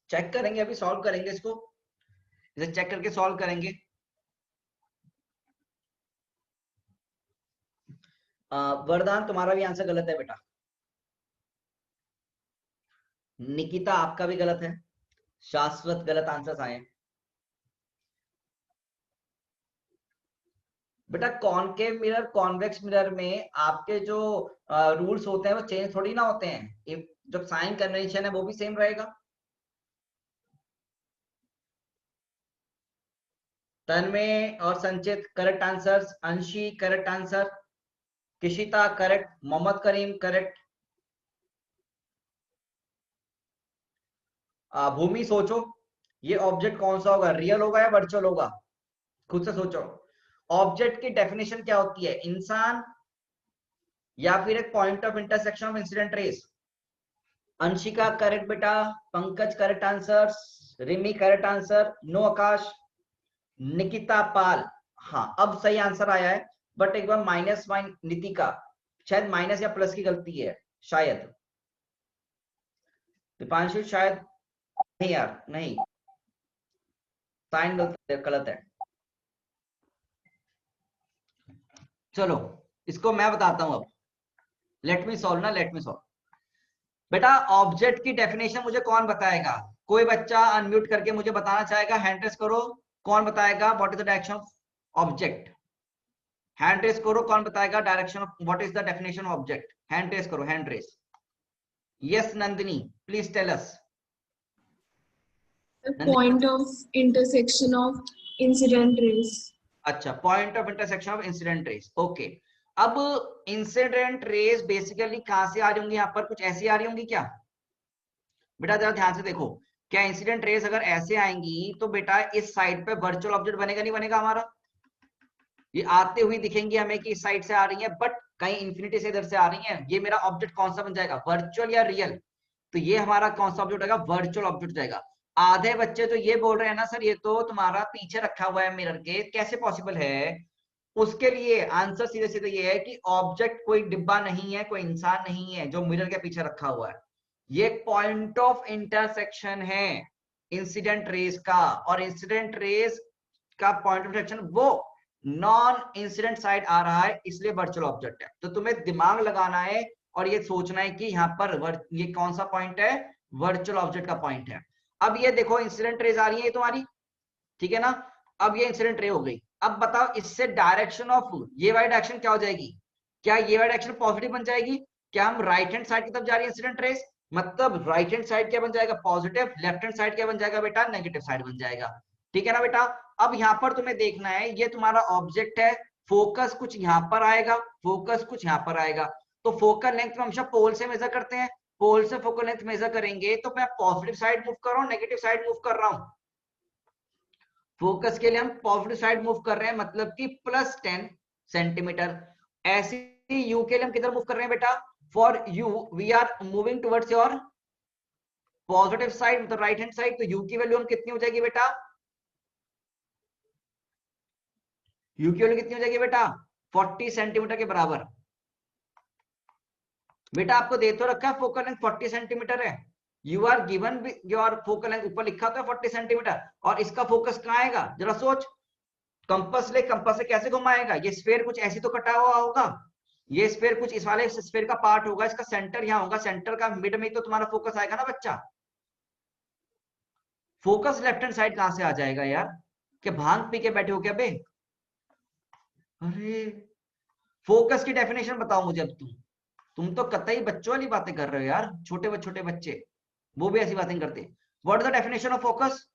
चेक करेंगे, अभी सॉल्व करेंगे इसको, इसे चेक करके सॉल्व करेंगे। वरदान तुम्हारा भी आंसर गलत है बेटा। निकिता आपका भी गलत है। शाश्वत गलत आंसर आए। बेटा कॉनकेव मिरर कॉन्वेक्स मिरर में आपके जो रूल्स होते हैं वो चेंज थोड़ी ना होते हैं। जब साइन कन्वेंशन है वो भी सेम रहेगा। तन्मय और संचित करेक्ट आंसर्स। अंशी करेक्ट आंसर। किशिता करेक्ट। मोहम्मद करीम करेक्ट। भूमि सोचो, ये ऑब्जेक्ट कौन सा होगा, रियल होगा या वर्चुअल होगा, खुद से सोचो। ऑब्जेक्ट की डेफिनेशन क्या होती है, इंसान या फिर एक point of intersection of incident rays. Anshika correct बेटा। Pankaj correct answer. Rimi correct answer. No Akash. Nikita Pal, हाँ अब सही आंसर आया है, बट एक बार माइनस माइन नितिका, शायद माइनस या प्लस की गलती है शायद। दीपांशु शायद, नहीं यार नहीं, साइन गलत है। चलो इसको मैं बताता हूं अब। लेट मी सॉल्व ना, लेट मी सॉल्व। बेटा ऑब्जेक्ट की डेफिनेशन मुझे कौन बताएगा, कोई बच्चा अनम्यूट करके मुझे बताना चाहेगा, हैंड रेस करो। कौन बताएगा what is the direction of object, hand raise करो। कौन बताएगा direction of what is the definition of object, hand raise करो, hand raise. Yes Nandini please tell us. Point of intersection of incident rays. अच्छा, point of intersection of incident rays, okay. अब incident rays basically कहां से आ रही होंगी, यहाँ पर कुछ ऐसी आ रही होंगी क्या बेटा, जरा ध्यान से देखो। क्या इंसिडेंट रेस अगर ऐसे आएंगी तो बेटा इस साइड पे वर्चुअल ऑब्जेक्ट बनेगा नहीं बनेगा हमारा, ये आते हुए दिखेंगे हमें कि इस साइड से आ रही है, बट कहीं इंफिनिटी से इधर से आ रही है, ये मेरा ऑब्जेक्ट कौन सा बन जाएगा, वर्चुअल या रियल। तो ये हमारा कौन सा ऑब्जेक्ट आएगा, वर्चुअल ऑब्जेक्ट जाएगा। आधे बच्चे तो ये बोल रहे हैं ना सर ये तो तुम्हारा पीछे रखा हुआ है मिरर के, कैसे पॉसिबल है। उसके लिए आंसर सीधे सीधे ये है कि ऑब्जेक्ट कोई डिब्बा नहीं है, कोई इंसान नहीं है जो मिरर के पीछे रखा हुआ है, ये पॉइंट ऑफ इंटरसेक्शन है इंसिडेंट रेस का। और इंसिडेंट रेस का पॉइंट ऑफ इंटरसेक्शन वो नॉन इंसिडेंट साइड आ रहा है, इसलिए वर्चुअल ऑब्जेक्ट है। तो तुम्हें दिमाग लगाना है और ये सोचना है कि यहाँ पर ये कौन सा पॉइंट है, वर्चुअल ऑब्जेक्ट का पॉइंट है। अब ये देखो इंसिडेंट रेज आ रही है ये तुम्हारी, ठीक है ना। अब ये इंसिडेंट रे हो गई। अब बताओ इससे डायरेक्शन ऑफ ये वाली डायरेक्शन क्या हो जाएगी, क्या ये वाली डायरेक्शन पॉजिटिव बन जाएगी, क्या हम राइट हैंड साइड की तरफ जा रही है इंसिडेंट रेस, मतलब राइट हैंड साइड क्या बन जाएगा पॉजिटिव, लेफ्ट हैंड साइड क्या बन जाएगा बेटा नेगेटिव साइड बन जाएगा, ठीक है ना बेटा। अब यहाँ पर तुम्हें देखना है ये तुम्हारा ऑब्जेक्ट है, फोकस कुछ यहाँ पर आएगा, फोकस कुछ यहाँ पर आएगा। तो फोकल लेंथ में हमेशा पोल से मेजर करते हैं, पोल से फोकल लेंथ मेजर करेंगे तो मैं पॉजिटिव साइड मूव कर रहा हूँ नेगेटिव साइड मूव कर रहा हूँ। फोकस के लिए हम पॉजिटिव साइड मूव कर रहे हैं मतलब कि +10 सेंटीमीटर। ऐसे ही यू के लिए हम किधर मूव कर रहे हैं बेटा, for u we are moving towards your positive side मतलब राइट हैंड साइड। तो यू की वैल्यू हम कितनी हो जाएगी बेटा, यू की वैल्यू कितनी हो जाएगी बेटा 40 सेंटीमीटर के बराबर। बेटा आपको दे तो रखा है फोकल लेंथ 40 सेंटीमीटर है, you are given your focal length, ऊपर लिखा तो है 40 सेंटीमीटर, और इसका फोकस कहाँ आएगा जरा सोच। कंपास ले, कंपास से कैसे घुमाएगा, ये स्फीयर कुछ ऐसी तो कटा हुआ होगा, ये स्फीयर कुछ इस वाले स्फीयर का पार्ट होगा, इसका सेंटर यहाँ होगा, सेंटर का मिड में तो तुम्हारा फोकस आएगा ना बच्चा। फोकस लेफ्ट हैंड साइड कहां से आ जाएगा यार, क्या भांग पी के बैठे हो क्या बे। अरे फोकस की डेफिनेशन बताओ मुझे अब तुम तो कतई बच्चों वाली बातें कर रहे हो यार, छोटे छोटे बच्चे वो भी ऐसी बातें करते। What is the definition of focus,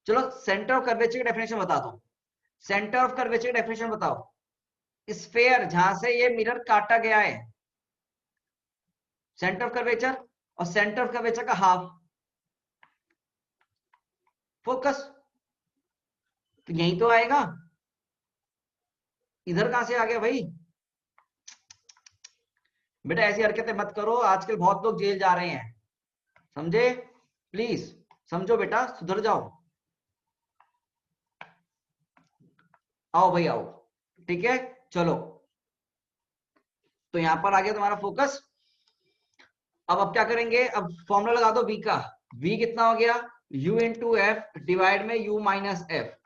चलो सेंटर ऑफ कर्वेचर की डेफिनेशन बता दो, सेंटर ऑफ कर्वेचर की डेफिनेशन बताओ। स्फेयर जहां से ये मिरर काटा गया है, सेंटर ऑफ कर्वेचर और सेंटर ऑफ कर्वेचर का हाफ फोकस, तो यही तो आएगा। इधर कहां से आ गया भाई? बेटा ऐसी हरकतें मत करो, आजकल बहुत लोग जेल जा रहे हैं, समझे? प्लीज समझो बेटा, सुधर जाओ। आओ भाई आओ, ठीक है चलो। तो यहां पर आ गया तुम्हारा फोकस। अब क्या करेंगे? अब फॉर्मूला लगा दो v का। v कितना हो गया? u इंटू एफ डिवाइड में u माइनस एफ।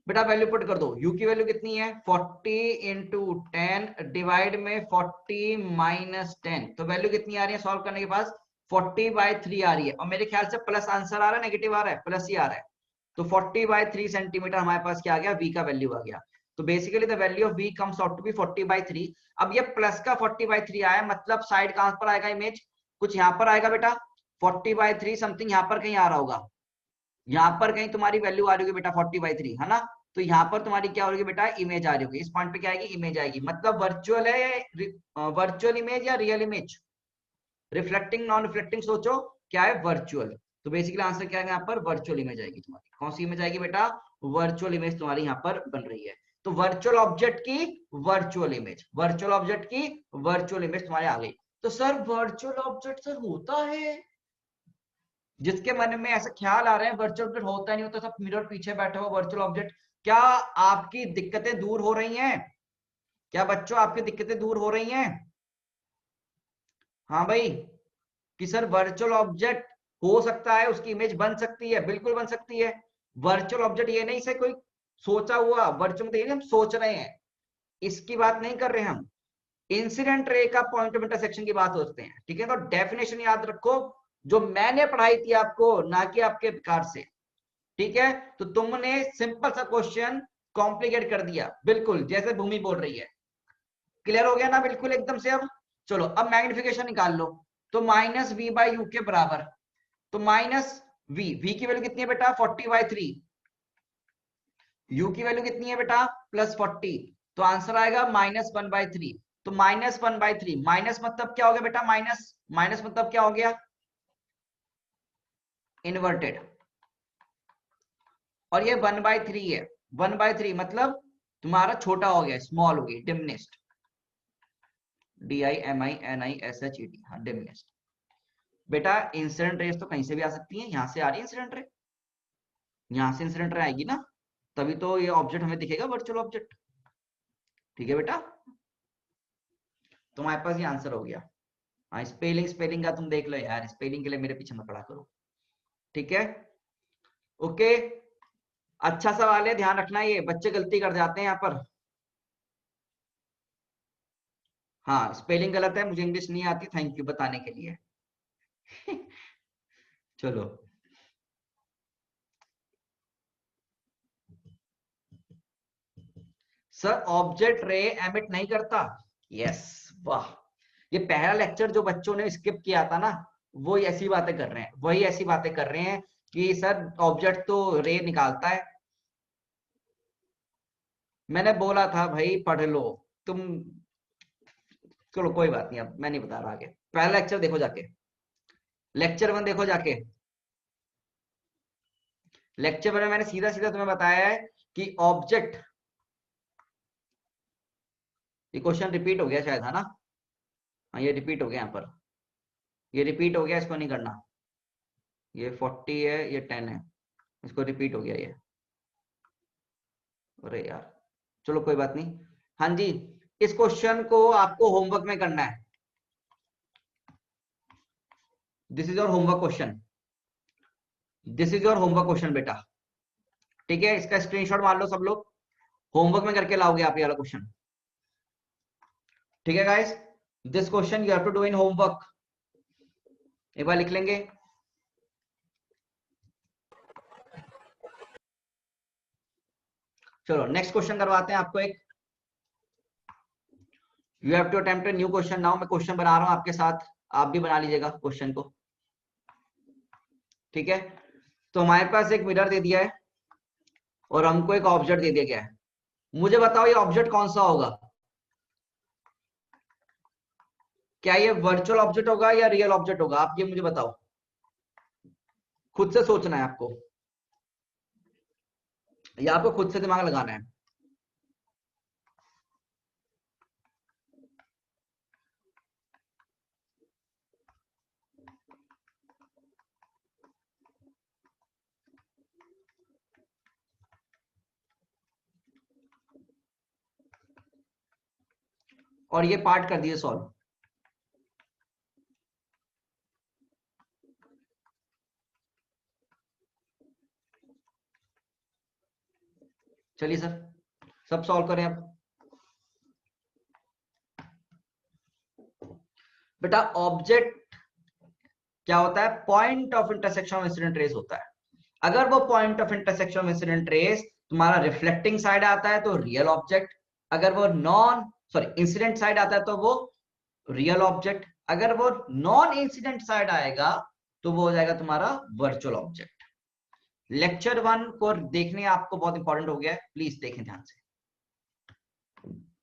बेटा वैल्यू पुट कर दो। u की वैल्यू कितनी है? 40 इंटू 10 डिवाइड में 40 माइनस 10। तो वैल्यू कितनी आ रही है सॉल्व करने के पास? 40/3 आ रही है। और मेरे ख्याल से प्लस आंसर आ रहा है, नेगेटिव आ रहा है? प्लस ही आ रहा है। तो 40/3 सेंटीमीटर हमारे पास क्या आ गया? v का वैल्यू आ गया। तो basically the value of v comes out to be 40/3। अब ये प्लस का 40/3 आया, मतलब साइड कहां पर आएगा इमेज? कुछ यहां पर आएगा बेटा, 40/3 समथिंग यहां पर कहीं आ रहा होगा। यहां पर कहीं तुम्हारी वैल्यू आ रही होगी बेटा 40/3, है ना? तो यहाँ पर तुम्हारी क्या होगी बेटा? इमेज आ रही होगी। इस पॉइंट पे क्या आएगी? इमेज आएगी। मतलब वर्चुअल है, वर्चुअल इमेज या real image? Reflecting non reflecting सोचो, क्या है? वर्चुअल। तो बेसिकली आंसर क्या है यहाँ पर? वर्चुअल इमेज आएगी तुम्हारी। कौन सी इमेज आएगी बेटा? वर्चुअल इमेज तुम्हारी यहाँ पर बन रही है। तो वर्चुअल ऑब्जेक्ट की वर्चुअल इमेज, वर्चुअल ऑब्जेक्ट की वर्चुअल इमेज तुम्हारे आ गई। तो सर वर्चुअल ऑब्जेक्ट सर होता है? जिसके मन में ऐसा ख्याल आ रहा है वर्चुअल ऑब्जेक्ट होता नहीं होता, सब मिरर पीछे बैठा हुआ वर्चुअल ऑब्जेक्ट, क्या आपकी दिक्कतें दूर हो रही हैं? क्या बच्चों आपकी दिक्कतें दूर हो रही हैं? हाँ भाई, कि सर वर्चुअल ऑब्जेक्ट हो सकता है, उसकी इमेज बन सकती है, बिल्कुल बन सकती है। वर्चुअल ऑब्जेक्ट ये नहीं से कोई सोचा हुआ, वर्चुअल मतलब हम सोच रहे हैं, इसकी बात नहीं कर रहे हम। इंसिडेंट रे का पॉइंट ऑफ इंटरसेक्शन की बात होते हैं, ठीक है? तो डेफिनेशन याद रखो, जो मैंने पढ़ाई थी आपको, ना कि आपके कार से, ठीक है? तो तुमने सिंपल सा क्वेश्चन कॉम्प्लिकेट कर दिया, बिल्कुल जैसे भूमि बोल रही है। क्लियर हो गया ना बिल्कुल एकदम से? अब चलो, अब मैग्निफिकेशन निकाल लो। तो माइनस वी बाई यू के बराबर, तो माइनस v की वैल्यू कितनी है बेटा? 40/3। u की वैल्यू कितनी है बेटा? प्लस 40। तो आंसर आएगा -1/3। तो -1/3, माइनस मतलब क्या हो गया बेटा? माइनस, माइनस मतलब क्या हो गया? इन्वर्टेड। और ये 1/3 है। 1/3 मतलब तुम्हारा छोटा हो गया, स्मॉल हो गई, डिमिनिस्ड। DIMINISHED, हाँ डिमिनिस्ड। बेटा इंसिडेंट रेस तो कहीं से भी आ सकती है, यहां से आ रही है इंसिडेंट रे, यहां से इंसिडेंट रे आएगी ना, तभी तो ये ऑब्जेक्ट हमें दिखेगा, वर्चुअल ऑब्जेक्ट। ठीक है बेटा, तुम्हारे पास ये आंसर हो गया। हाँ स्पेलिंग, स्पेलिंग का तुम देख लो यार, स्पेलिंग के लिए मेरे पीछे मत पड़ा करो, ठीक है? ओके, अच्छा सवाल है, ध्यान रखना, ये बच्चे गलती कर जाते हैं यहाँ पर। हाँ स्पेलिंग गलत है, मुझे इंग्लिश नहीं आती, थैंक यू बताने के लिए। चलो सर ऑब्जेक्ट रे एमिट नहीं करता? यस, वाह, ये पहला लेक्चर जो बच्चों ने स्किप किया था ना, वो ऐसी बातें कर रहे हैं, वही ऐसी बातें कर रहे हैं कि सर ऑब्जेक्ट तो रे निकालता है। मैंने बोला था भाई पढ़ लो तुम। चलो कोई बात नहीं, अब मैं नहीं बता रहा आगे। पहला लेक्चर देखो जाके, लेक्चर 1 देखो जाके। लेक्चर 1 में मैंने सीधा सीधा तुम्हें बताया है कि ऑब्जेक्ट, ये क्वेश्चन रिपीट हो गया शायद, है ना? हाँ ये रिपीट हो गया, यहाँ पर ये रिपीट हो गया, इसको नहीं करना। ये 40 है, ये 10 है, इसको रिपीट हो गया ये। अरे यार चलो कोई बात नहीं। हाँ जी, इस क्वेश्चन को आपको होमवर्क में करना है। This is your homework question, this is your homework question बेटा, ठीक है? इसका स्क्रीनशॉट मार लो सब लोग, होमवर्क में करके लाओगे आप ये वाला क्वेश्चन, ठीक है guys? This question you have to do in homework, एक बार लिख लेंगे। चलो नेक्स्ट क्वेश्चन करवाते हैं आपको एक। You have to attempt a new question now. मैं क्वेश्चन बना रहा हूं आपके साथ, आप भी बना लीजिएगा क्वेश्चन को, ठीक है? तो हमारे पास एक मिरर दे दिया है और हमको एक ऑब्जेक्ट दे दिया गया है। मुझे बताओ ये ऑब्जेक्ट कौन सा होगा? क्या ये वर्चुअल ऑब्जेक्ट होगा या रियल ऑब्जेक्ट होगा? आप ये मुझे बताओ, खुद से सोचना है आपको, या आपको खुद से दिमाग लगाना है। और ये पार्ट कर दिए सॉल्व। चलिए सर, सब सॉल्व करें अब। बेटा ऑब्जेक्ट क्या होता है? Point of intersection of incident rays होता है। अगर वो point of intersection of incident rays तुम्हारा रिफ्लेक्टिंग साइड आता है तो रियल ऑब्जेक्ट, अगर वो इंसिडेंट साइड आता है तो वो रियल ऑब्जेक्ट, अगर वो नॉन इंसिडेंट साइड आएगा तो वो हो जाएगा तुम्हारा वर्चुअल ऑब्जेक्ट। लेक्चर 1 को देखने आपको बहुत इंपॉर्टेंट हो गया है, प्लीज देखें ध्यान से।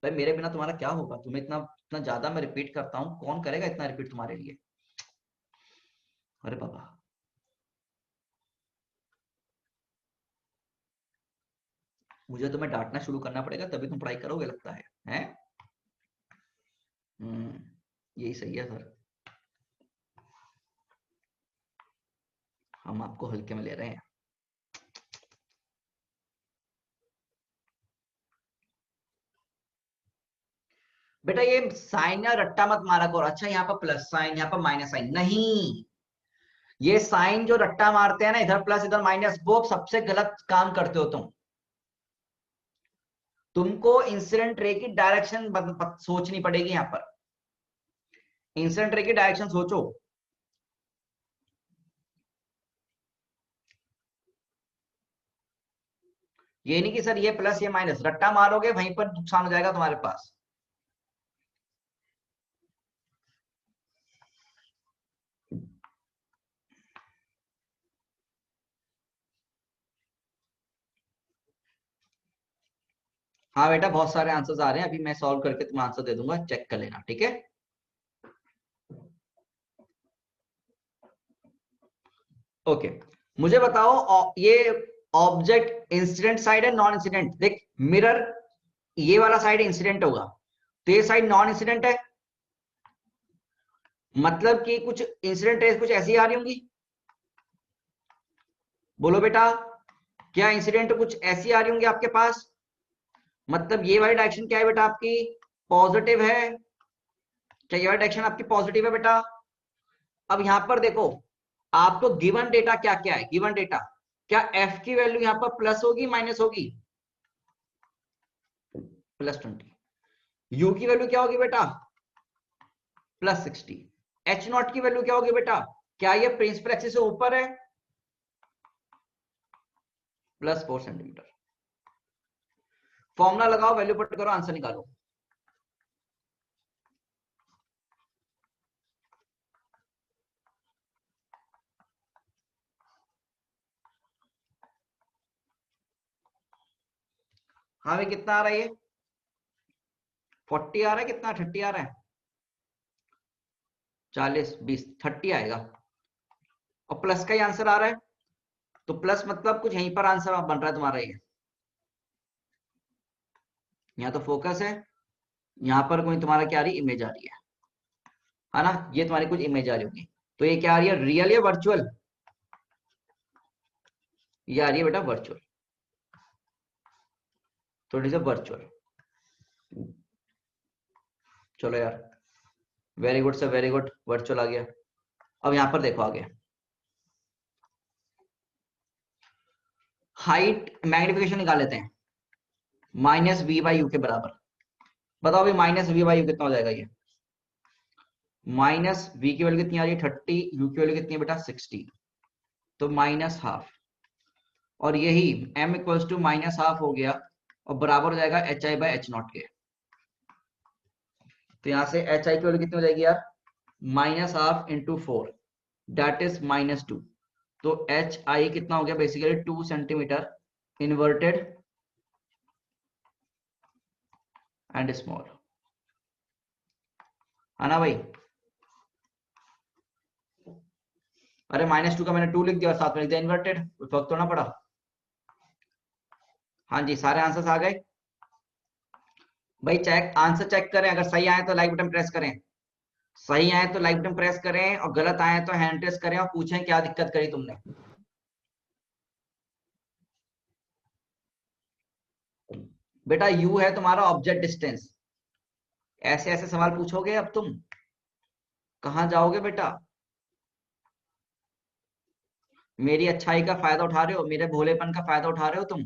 भाई मेरे बिना तुम्हारा क्या होगा? तुम्हें इतना इतना ज्यादा मैं रिपीट करता हूँ, कौन करेगा इतना रिपीट तुम्हारे लिए? अरे बाबा, मुझे तुम्हें डांटना शुरू करना पड़ेगा तभी तुम पढ़ाई करोगे लगता है, हैं? यही सही है सर, हम आपको हल्के में ले रहे हैं। बेटा ये साइन या रट्टा मत मारा करो। अच्छा यहाँ पर प्लस साइन, यहाँ पर माइनस साइन नहीं, ये साइन जो रट्टा मारते हैं ना, इधर प्लस इधर माइनस, वो सबसे गलत काम करते हो तुम। तुमको इंसिडेंट रे की डायरेक्शन सोचनी पड़ेगी यहां पर। इंसिडेंट रे की डायरेक्शन सोचो। ये नहीं कि सर ये प्लस ये माइनस, रट्टा मारोगे वहीं पर नुकसान हो जाएगा तुम्हारे पास। हाँ बेटा बहुत सारे आंसर्स आ रहे हैं, अभी मैं सॉल्व करके तुम्हें आंसर दे दूंगा, चेक कर लेना, ठीक है? ओके, मुझे बताओ ये ऑब्जेक्ट इंसिडेंट साइड है नॉन इंसिडेंट? देख मिरर, ये वाला साइड इंसिडेंट होगा तो ये साइड नॉन इंसिडेंट है, मतलब कि कुछ इंसिडेंट रेस कुछ ऐसी आ रही होंगी। बोलो बेटा, क्या इंसिडेंट कुछ ऐसी आ रही होंगी आपके पास? मतलब ये वाली डायरेक्शन क्या है बेटा आपकी? पॉजिटिव है। क्या ये वाली डायरेक्शन आपकी पॉजिटिव है बेटा? अब यहां पर देखो, आपको गिवन डेटा क्या क्या है? गिवन डेटा क्या एफ की वैल्यू यहां पर प्लस होगी माइनस होगी? +20। यू की वैल्यू क्या होगी बेटा? +60। एच नॉट की वैल्यू क्या होगी बेटा? क्या ये प्रिंसिपल एक्सिस से ऊपर है? +4 सेंटीमीटर। फॉर्मूला लगाओ, वैल्यू पुट करो, आंसर निकालो। हाँ भाई कितना आ रहा है ये? 40 आ रहा है? कितना 30 आ रहा है? 40 20 30 आएगा, और प्लस का ही आंसर आ रहा है, तो प्लस मतलब कुछ यहीं पर आंसर बन रहा है तुम्हारा ये। यहाँ तो फोकस है, यहाँ पर कोई तुम्हारा क्या आ रही इमेज आ रही है ना? ये तुम्हारी कुछ इमेज आ रही होगी। तो ये क्या आ रही है, रियल या वर्चुअल? ये आ रही है बेटा वर्चुअल, थोड़ी सी वर्चुअल। चलो यार, very good sir, very good, virtual आ गया। अब यहां पर देखो आगे, हाइट मैग्निफिकेशन निकाल लेते हैं, -v/u के बराबर। बताओ अभी -v/u कितना हो जाएगा? ये -v की वैल्यू कितनी आ रही है 30, u की वैल्यू कितनी है बेटा 60, तो -12। और यही m इक्वल्स टू -12 हो गया, और बराबर हो जाएगा hi/h0 के। तो यहां से hi की वैल्यू कितनी हो जाएगी यार? -12 × 4 दैट इज -2। तो hi कितना हो गया basically 2 centimetre inverted and small, है ना भाई? अरे -2 का मैंने 2 लिख दिया और साथ में लिख दिया इन्वर्टेड, फर्क तो ना पड़ा। हाँ जी, सारे आंसर्स आ गए भाई। चेक आंसर चेक करें, अगर सही आए तो लाइक बटन प्रेस करें, सही आए तो लाइक बटन प्रेस करें, और गलत आए तो हैंड रेस करें और पूछें क्या दिक्कत करी तुमने। बेटा यू है तुम्हारा ऑब्जेक्ट डिस्टेंस। ऐसे ऐसे सवाल पूछोगे अब तुम कहां जाओगे बेटा? मेरी अच्छाई का फायदा उठा रहे हो, मेरे भोलेपन का फायदा उठा रहे हो तुम?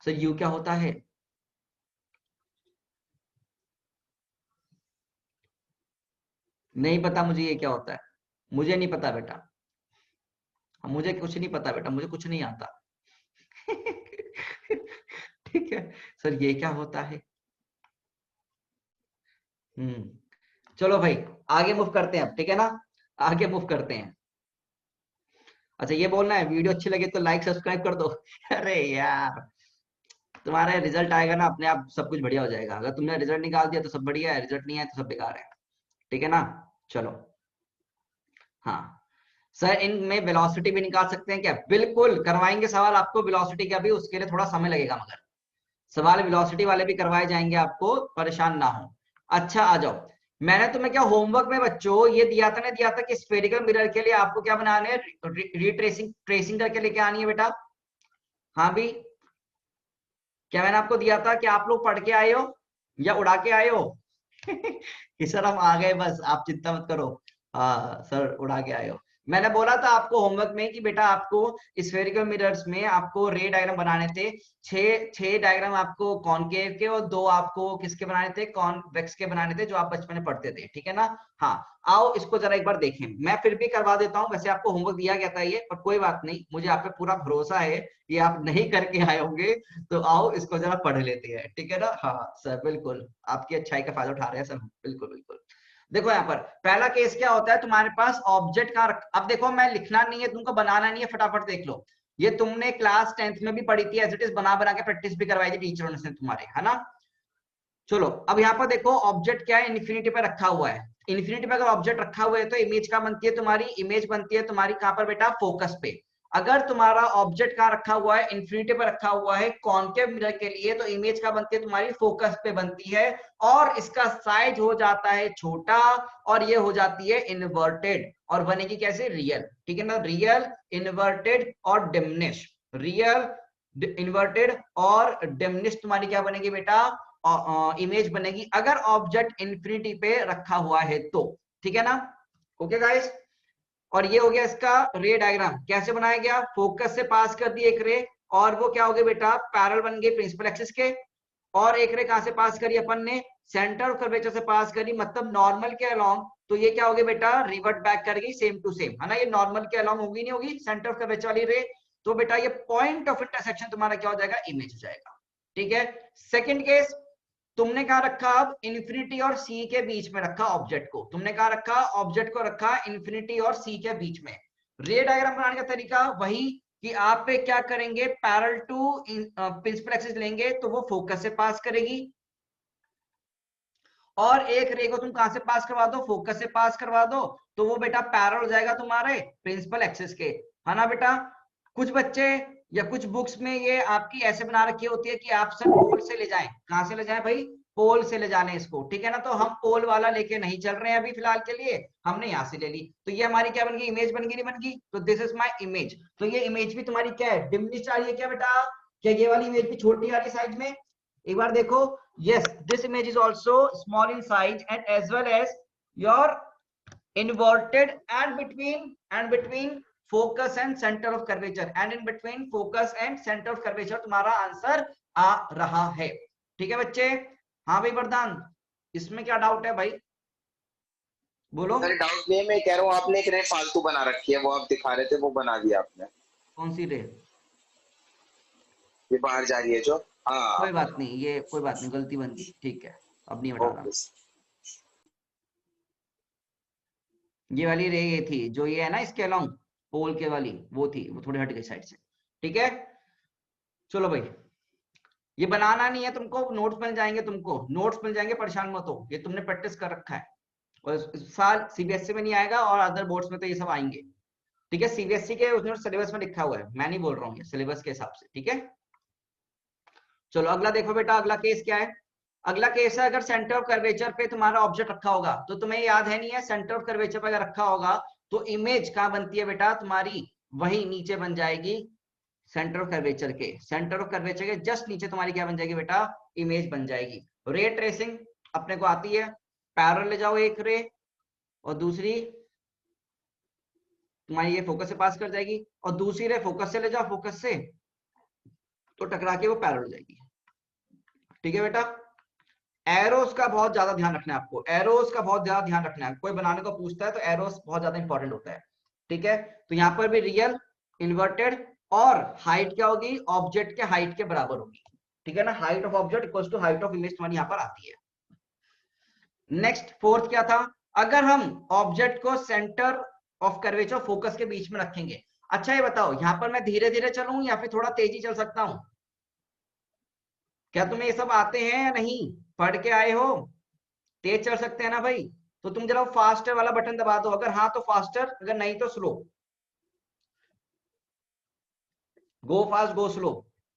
सर यू क्या होता है? नहीं पता मुझे ये क्या होता है, मुझे नहीं पता बेटा, मुझे कुछ नहीं पता बेटा, मुझे कुछ नहीं आता। ठीक है सर, ये क्या होता है? चलो भाई आगे मूव करते हैं अब, ठीक है ना, आगे मूव करते हैं। अच्छा ये बोलना है वीडियो अच्छी लगे तो लाइक सब्सक्राइब कर दो। अरे यार, तुम्हारा रिजल्ट आएगा ना अपने आप सब कुछ बढ़िया हो जाएगा। अगर तुमने रिजल्ट निकाल दिया तो सब बढ़िया है, रिजल्ट नहीं आया तो सब बेकार है, ठीक है ना। चलो हाँ सर, इनमें वेलोसिटी भी निकाल सकते हैं क्या? बिल्कुल करवाएंगे सवाल आपको वेलोसिटी का भी, उसके लिए थोड़ा समय लगेगा, मगर सवाल वेलोसिटी वाले भी करवाए जाएंगे आपको, परेशान ना हो। अच्छा आ जाओ, मैंने तुम्हें क्या होमवर्क में बच्चों ये दिया था ना, दिया था कि स्फेरिकल मिरर के लिए आपको क्या बनाने हैं, रिट्रेसिंग ट्रेसिंग करके लेके आनी है बेटा। हाँ भी, क्या मैंने आपको दिया था कि आप लोग पढ़ के आए हो या उड़ा के आए हो? कि सर हम आ गए बस, आप चिंता मत करो। हाँ सर उड़ा के आए हो। मैंने बोला था आपको होमवर्क में कि बेटा आपको स्फेरिकल मिरर्स में आपको रे डायग्राम बनाने थे, छह डायग्राम आपको कॉनकेव के और 2 आपको किसके बनाने थे, कॉन्वेक्स के बनाने थे, जो आप बचपन में पढ़ते थे, ठीक है ना। हाँ आओ इसको जरा एक बार देखें, मैं फिर भी करवा देता हूँ, वैसे आपको होमवर्क दिया गया था ये, पर कोई बात नहीं, मुझे आप पे पूरा भरोसा है, ये आप नहीं करके आए होंगे, तो आओ इसको जरा पढ़ लेते हैं, ठीक है ना। हाँ सर बिल्कुल, आपकी अच्छाई का फायदा उठा रहे हैं सर, बिल्कुल बिल्कुल। देखो यहाँ पर पहला केस क्या होता है, तुम्हारे पास ऑब्जेक्ट का अब देखो मैं लिखना नहीं है तुमको, बनाना नहीं है, फटाफट देख लो। ये तुमने क्लास 10th में भी पढ़ी थी, एज इट इज बना बना के प्रैक्टिस भी करवाई थी टीचरों ने तुम्हारे, है ना। चलो अब यहाँ पर देखो ऑब्जेक्ट क्या है, इन्फिनिटी पे रखा हुआ है। इन्फिनिटी पे अगर ऑब्जेक्ट रखा हुआ है तो इमेज कहाँ बनती है तुम्हारी, इमेज बनती है तुम्हारी कहाँ पर बेटा, फोकस पे। अगर तुम्हारा ऑब्जेक्ट कहाँ रखा हुआ है, इन्फिनिटी पे रखा हुआ है कॉनकेव मिरर के लिए, तो इमेज कहाँ बनती है तुम्हारी, फोकस पे बनती है, और इसका साइज हो जाता है छोटा, और ये हो जाती है इन्वर्टेड, और बनेगी कैसे, रियल, ठीक है ना। रियल, इन्वर्टेड और डिमिनिश, रियल, इन्वर्टेड और डिमिनिश तुम्हारी क्या बनेगी बेटा, इमेज बनेगी, अगर ऑब्जेक्ट इन्फिनिटी पे रखा हुआ है तो, ठीक है ना। ओके गाइस, और ये हो गया इसका रे डायग्राम, कैसे बनाया गया, फोकस से पास कर दी एक रे, और वो क्या हो गया बेटा, पैरेलल बन गए प्रिंसिपल एक्सिस के, और एक रे कहां से पास करी अपन ने, सेंटर ऑफ कर्वेचर से पास करी, मतलब नॉर्मल के अलोंग, तो ये क्या हो गया बेटा, रिवर्ट बैक कर गई सेम टू सेम, है ना। ये नॉर्मल के अलोंग होगी नहीं होगी, सेंटर ऑफ कर्वेचर वाली रे, तो बेटा ये पॉइंट ऑफ इंटरसेक्शन तुम्हारा क्या हो जाएगा, इमेज हो जाएगा, ठीक है। सेकंड केस, तुमने कहा रखा अब इन्फिनिटी और सी के बीच में रखा ऑब्जेक्ट को, तुमने कहा रखा ऑब्जेक्ट को रखा इन्फिनिटी और सी के बीच में। रे डायग्राम बनाने का तरीका वही कि आप पे क्या करेंगे, पैरेलल टू प्रिंसिपल एक्सिस लेंगे, तो वो फोकस से पास करेगी, और एक रे को तुम कहां से पास करवा दो, फोकस से पास करवा दो, तो वो बेटा पैरेलल हो जाएगा तुम्हारे प्रिंसिपल एक्सिस के, है ना बेटा। कुछ बच्चे या कुछ बुक्स में ये आपकी ऐसे बना रखी होती है कि आप सब पोल से ले जाएं, कहां से ले जाएं भाई, पोल से ले जाने इसको, ठीक है ना। तो हम पोल वाला लेके नहीं चल रहे हैं अभी फिलहाल के लिए, हमने यहां से ले ली, तो ये हमारी क्या बन गई, इमेज बन गई, नहीं बन गई, तो दिस इज माय इमेज। तो ये इमेज भी तुम्हारी क्या है, डिमिनिश आ रही है क्या बेटा, क्या ये वाली इमेज भी छोटी आ रही है साइज में, एक बार देखो, yes this image is also small in size and as well as your inverted and between focus and center of curvature and in between focus and center of curvature तुम्हारा answer आ रहा है, ठीक है बच्चे। हाँ भाई वरदान, इसमें क्या डाउट है भाई, बोलो। सर डाउट नहीं है, मैं कह रहा हूँ आपने एक रे फालतू बना रखी है, वो आप दिखा रहे थे, वो बना दिया आपने। कौन सी रे? ये बाहर जा रही है जो, हाँ। कोई बात नहीं, ये कोई बात नहीं, गलती बन गई, ठीक है, अब नहीं बता रहा। ओके। ये वाली रे ये थी जो ये है ना इसके अलोंग पोल के वाली, वो थी, वो थोड़ी हट गई साइड से, ठीक है। चलो भाई, ये बनाना नहीं है तुमको, नोट्स मिल जाएंगे तुमको, नोट्स मिल जाएंगे, परेशान मत हो, ये तुमने प्रैक्टिस कर रखा है, और इस साल सीबीएसई में नहीं आएगा और अदर बोर्ड्स में तो ये सब आएंगे, ठीक है। सीबीएसई के उसमें सिलेबस में लिखा हुआ है, मैं नहीं बोल रहा हूँ, ये सिलेबस के हिसाब से, ठीक है। चलो अगला देखो बेटा, अगला केस क्या है। अगला केस है, अगर सेंटर ऑफ कर्वेचर पे तुम्हारा ऑब्जेक्ट रखा होगा, तो तुम्हें याद है नहीं है, सेंटर ऑफ कर्वेचर पे अगर रखा होगा तो इमेज कहाँ बनती है बेटा तुम्हारी, वही नीचे बन जाएगी सेंटर ऑफ कर्वेचर के। सेंटर ऑफ कर्वेचर के जस्ट नीचे तुम्हारी क्या बन जाएगी बेटा, इमेज बन जाएगी। रे ट्रेसिंग अपने को आती है, पैरेलल ले जाओ एक रे और दूसरी तुम्हारी ये फोकस से पास कर जाएगी, और दूसरी रे फोकस से ले जाओ, फोकस से तो टकरा के वो पैरेलल हो जाएगी, ठीक है बेटा। एरोस का बहुत ज्यादा ध्यान रखना है आपको, एरोस का बहुत ज्यादा ध्यान रखना है, कोई बनाने को पूछता है तो एरोस बहुत ज्यादा इंपॉर्टेंट होता है, ठीक है। तो यहाँ पर भी रियल, इन्वर्टेड और हाइट क्या होगी, ऑब्जेक्ट के हाइट के बराबर होगी, ठीक है ना। Height of object equals to height of image तुम्हारी यहाँ पर आती है। नेक्स्ट फोर्थ क्या था, अगर हम ऑब्जेक्ट को सेंटर ऑफ कर्वेचर फोकस के बीच में रखेंगे। अच्छा ये बताओ, यहाँ पर मैं धीरे धीरे चलूं या फिर थोड़ा तेजी चल सकता हूं, क्या तुम्हें ये सब आते हैं या नहीं, पढ़ के आए हो, तेज चल सकते हैं ना भाई। तो तुम जरा फास्टर वाला बटन दबा दो, अगर हाँ तो फास्टर, अगर नहीं तो slow. Go fast go slow,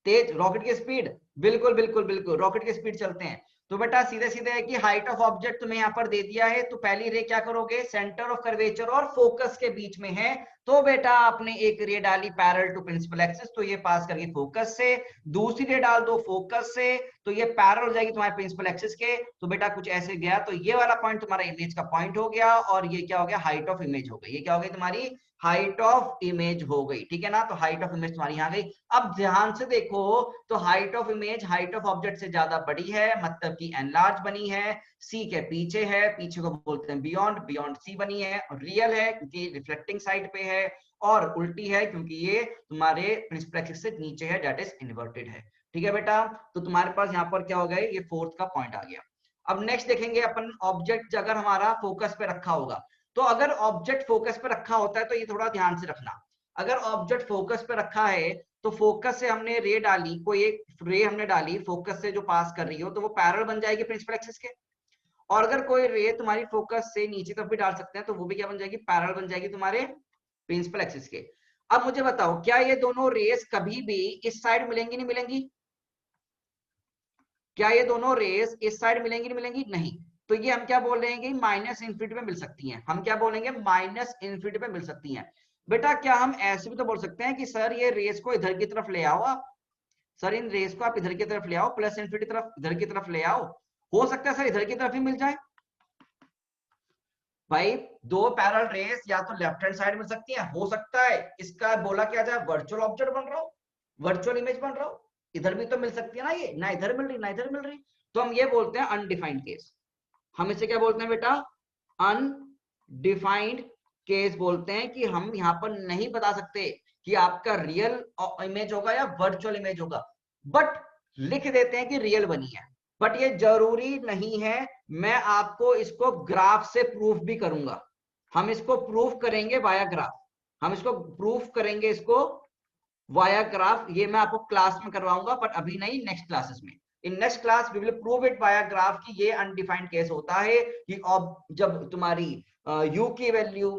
तेज रॉकेट की स्पीड, बिल्कुल बिल्कुल बिल्कुल रॉकेट की स्पीड चलते हैं। तो बेटा सीधे सीधे है कि हाइट ऑफ ऑब्जेक्ट तुम्हें यहाँ पर दे दिया है, तो पहली रे क्या करोगे, सेंटर ऑफ कर्वेचर और फोकस के बीच में है, तो बेटा आपने एक रे डाली पैरेलल टू प्रिंसिपल एक्सिस, तो ये पास करके फोकस से, दूसरी रे डाल दो फोकस से, तो ये पैरेलल हो जाएगी तुम्हारे प्रिंसिपल एक्सिस के। तो बेटा कुछ ऐसे गया, तो ये वाला पॉइंट तुम्हारा इमेज का पॉइंट हो गया, और ये क्या हो गया, हाइट ऑफ इमेज हो गई। ये क्या हो गई तुम्हारी, हाइट ऑफ इमेज हो गई, ठीक है ना। तो हाइट ऑफ इमेज तुम्हारी यहाँ गई। अब ध्यान से देखो, तो height of image height of object से ज्यादा बड़ी है, मतलब कि एनलार्ज बनी है, सी के पीछे है, पीछे को बोलते हैं बियॉन्ड, बियॉन्ड सी बनी है, और रियल है क्योंकि रिफ्लेक्टिंग साइड पे है, और उल्टी है क्योंकि ये तुम्हारे प्रिंसिपल एक्सिस से नीचे है, दैट इज इन्वर्टेड है, ठीक है बेटा। तो तुम्हारे पास यहाँ पर क्या हो गया, ये फोर्थ का पॉइंट आ गया। अब नेक्स्ट देखेंगे अपन, ऑब्जेक्ट अगर हमारा फोकस पे रखा होगा, तो अगर ऑब्जेक्ट फोकस पे रखा होता है तो ये थोड़ा ध्यान से रखना, अगर ऑब्जेक्ट फोकस पे रखा है तो फोकस से हमने रे डाली, कोई एक रे हमने डाली फोकस से जो पास कर रही हो, तो वो पैरेलल बन जाएगी प्रिंसिपल एक्सिस के। और अगर कोई रे तुम्हारी फोकस से नीचे तरफ भी डाल सकते हैं, तो वो भी क्या बन जाएगी, पैरेलल बन जाएगी तुम्हारे प्रिंसिपल एक्सिस के। अब मुझे बताओ, क्या ये दोनों रेस कभी भी इस साइड मिलेंगी नहीं मिलेंगी, क्या ये दोनों रेस इस साइड मिलेंगी नहीं मिलेंगी, नहीं। तो ये हम क्या बोल रहे हैं कि माइनस इन्फिनिटी पे मिल सकती हैं, हम क्या बोलेंगे, माइनस इन्फिनिटी पे मिल सकती हैं। बेटा क्या हम ऐसे भी तो बोल सकते हैं कि सर ये रेस को इधर की तरफ ले आओ आप, सर इन रेस को आप इधर की तरफ ले आओ, प्लस इन्फिनिटी तरफ इधर की तरफ ले आओ, हो सकता है सर इधर की तरफ ही मिल जाए। भाई दो पैरेलल रेस या तो लेफ्ट हैंड साइड मिल सकती है, हो सकता है इसका बोला क्या जाए, वर्चुअल ऑब्जेक्ट बन रहा हो, वर्चुअल इमेज बन रहा हो, इधर भी तो मिल सकती है ना, ये ना इधर मिल रही ना इधर मिल रही, तो हम ये बोलते हैं अनडिफाइंड केस। हम इसे क्या बोलते हैं बेटा, अनडिफाइंड केस बोलते हैं, कि हम यहाँ पर नहीं बता सकते कि आपका रियल इमेज होगा या वर्चुअल इमेज होगा, बट लिख देते हैं कि रियल बनी है। बट ये जरूरी नहीं है, मैं आपको इसको ग्राफ से प्रूफ भी करूंगा, हम इसको प्रूफ करेंगे वाया ग्राफ, हम इसको प्रूफ करेंगे इसको वाया ग्राफ, ये मैं आपको क्लास में करवाऊंगा, बट अभी नहीं, नेक्स्ट क्लासेस में। In next class we will prove it via graph कि ये अनडिफाइंड केस होता है, कि जब तुम्हारी u की वैल्यू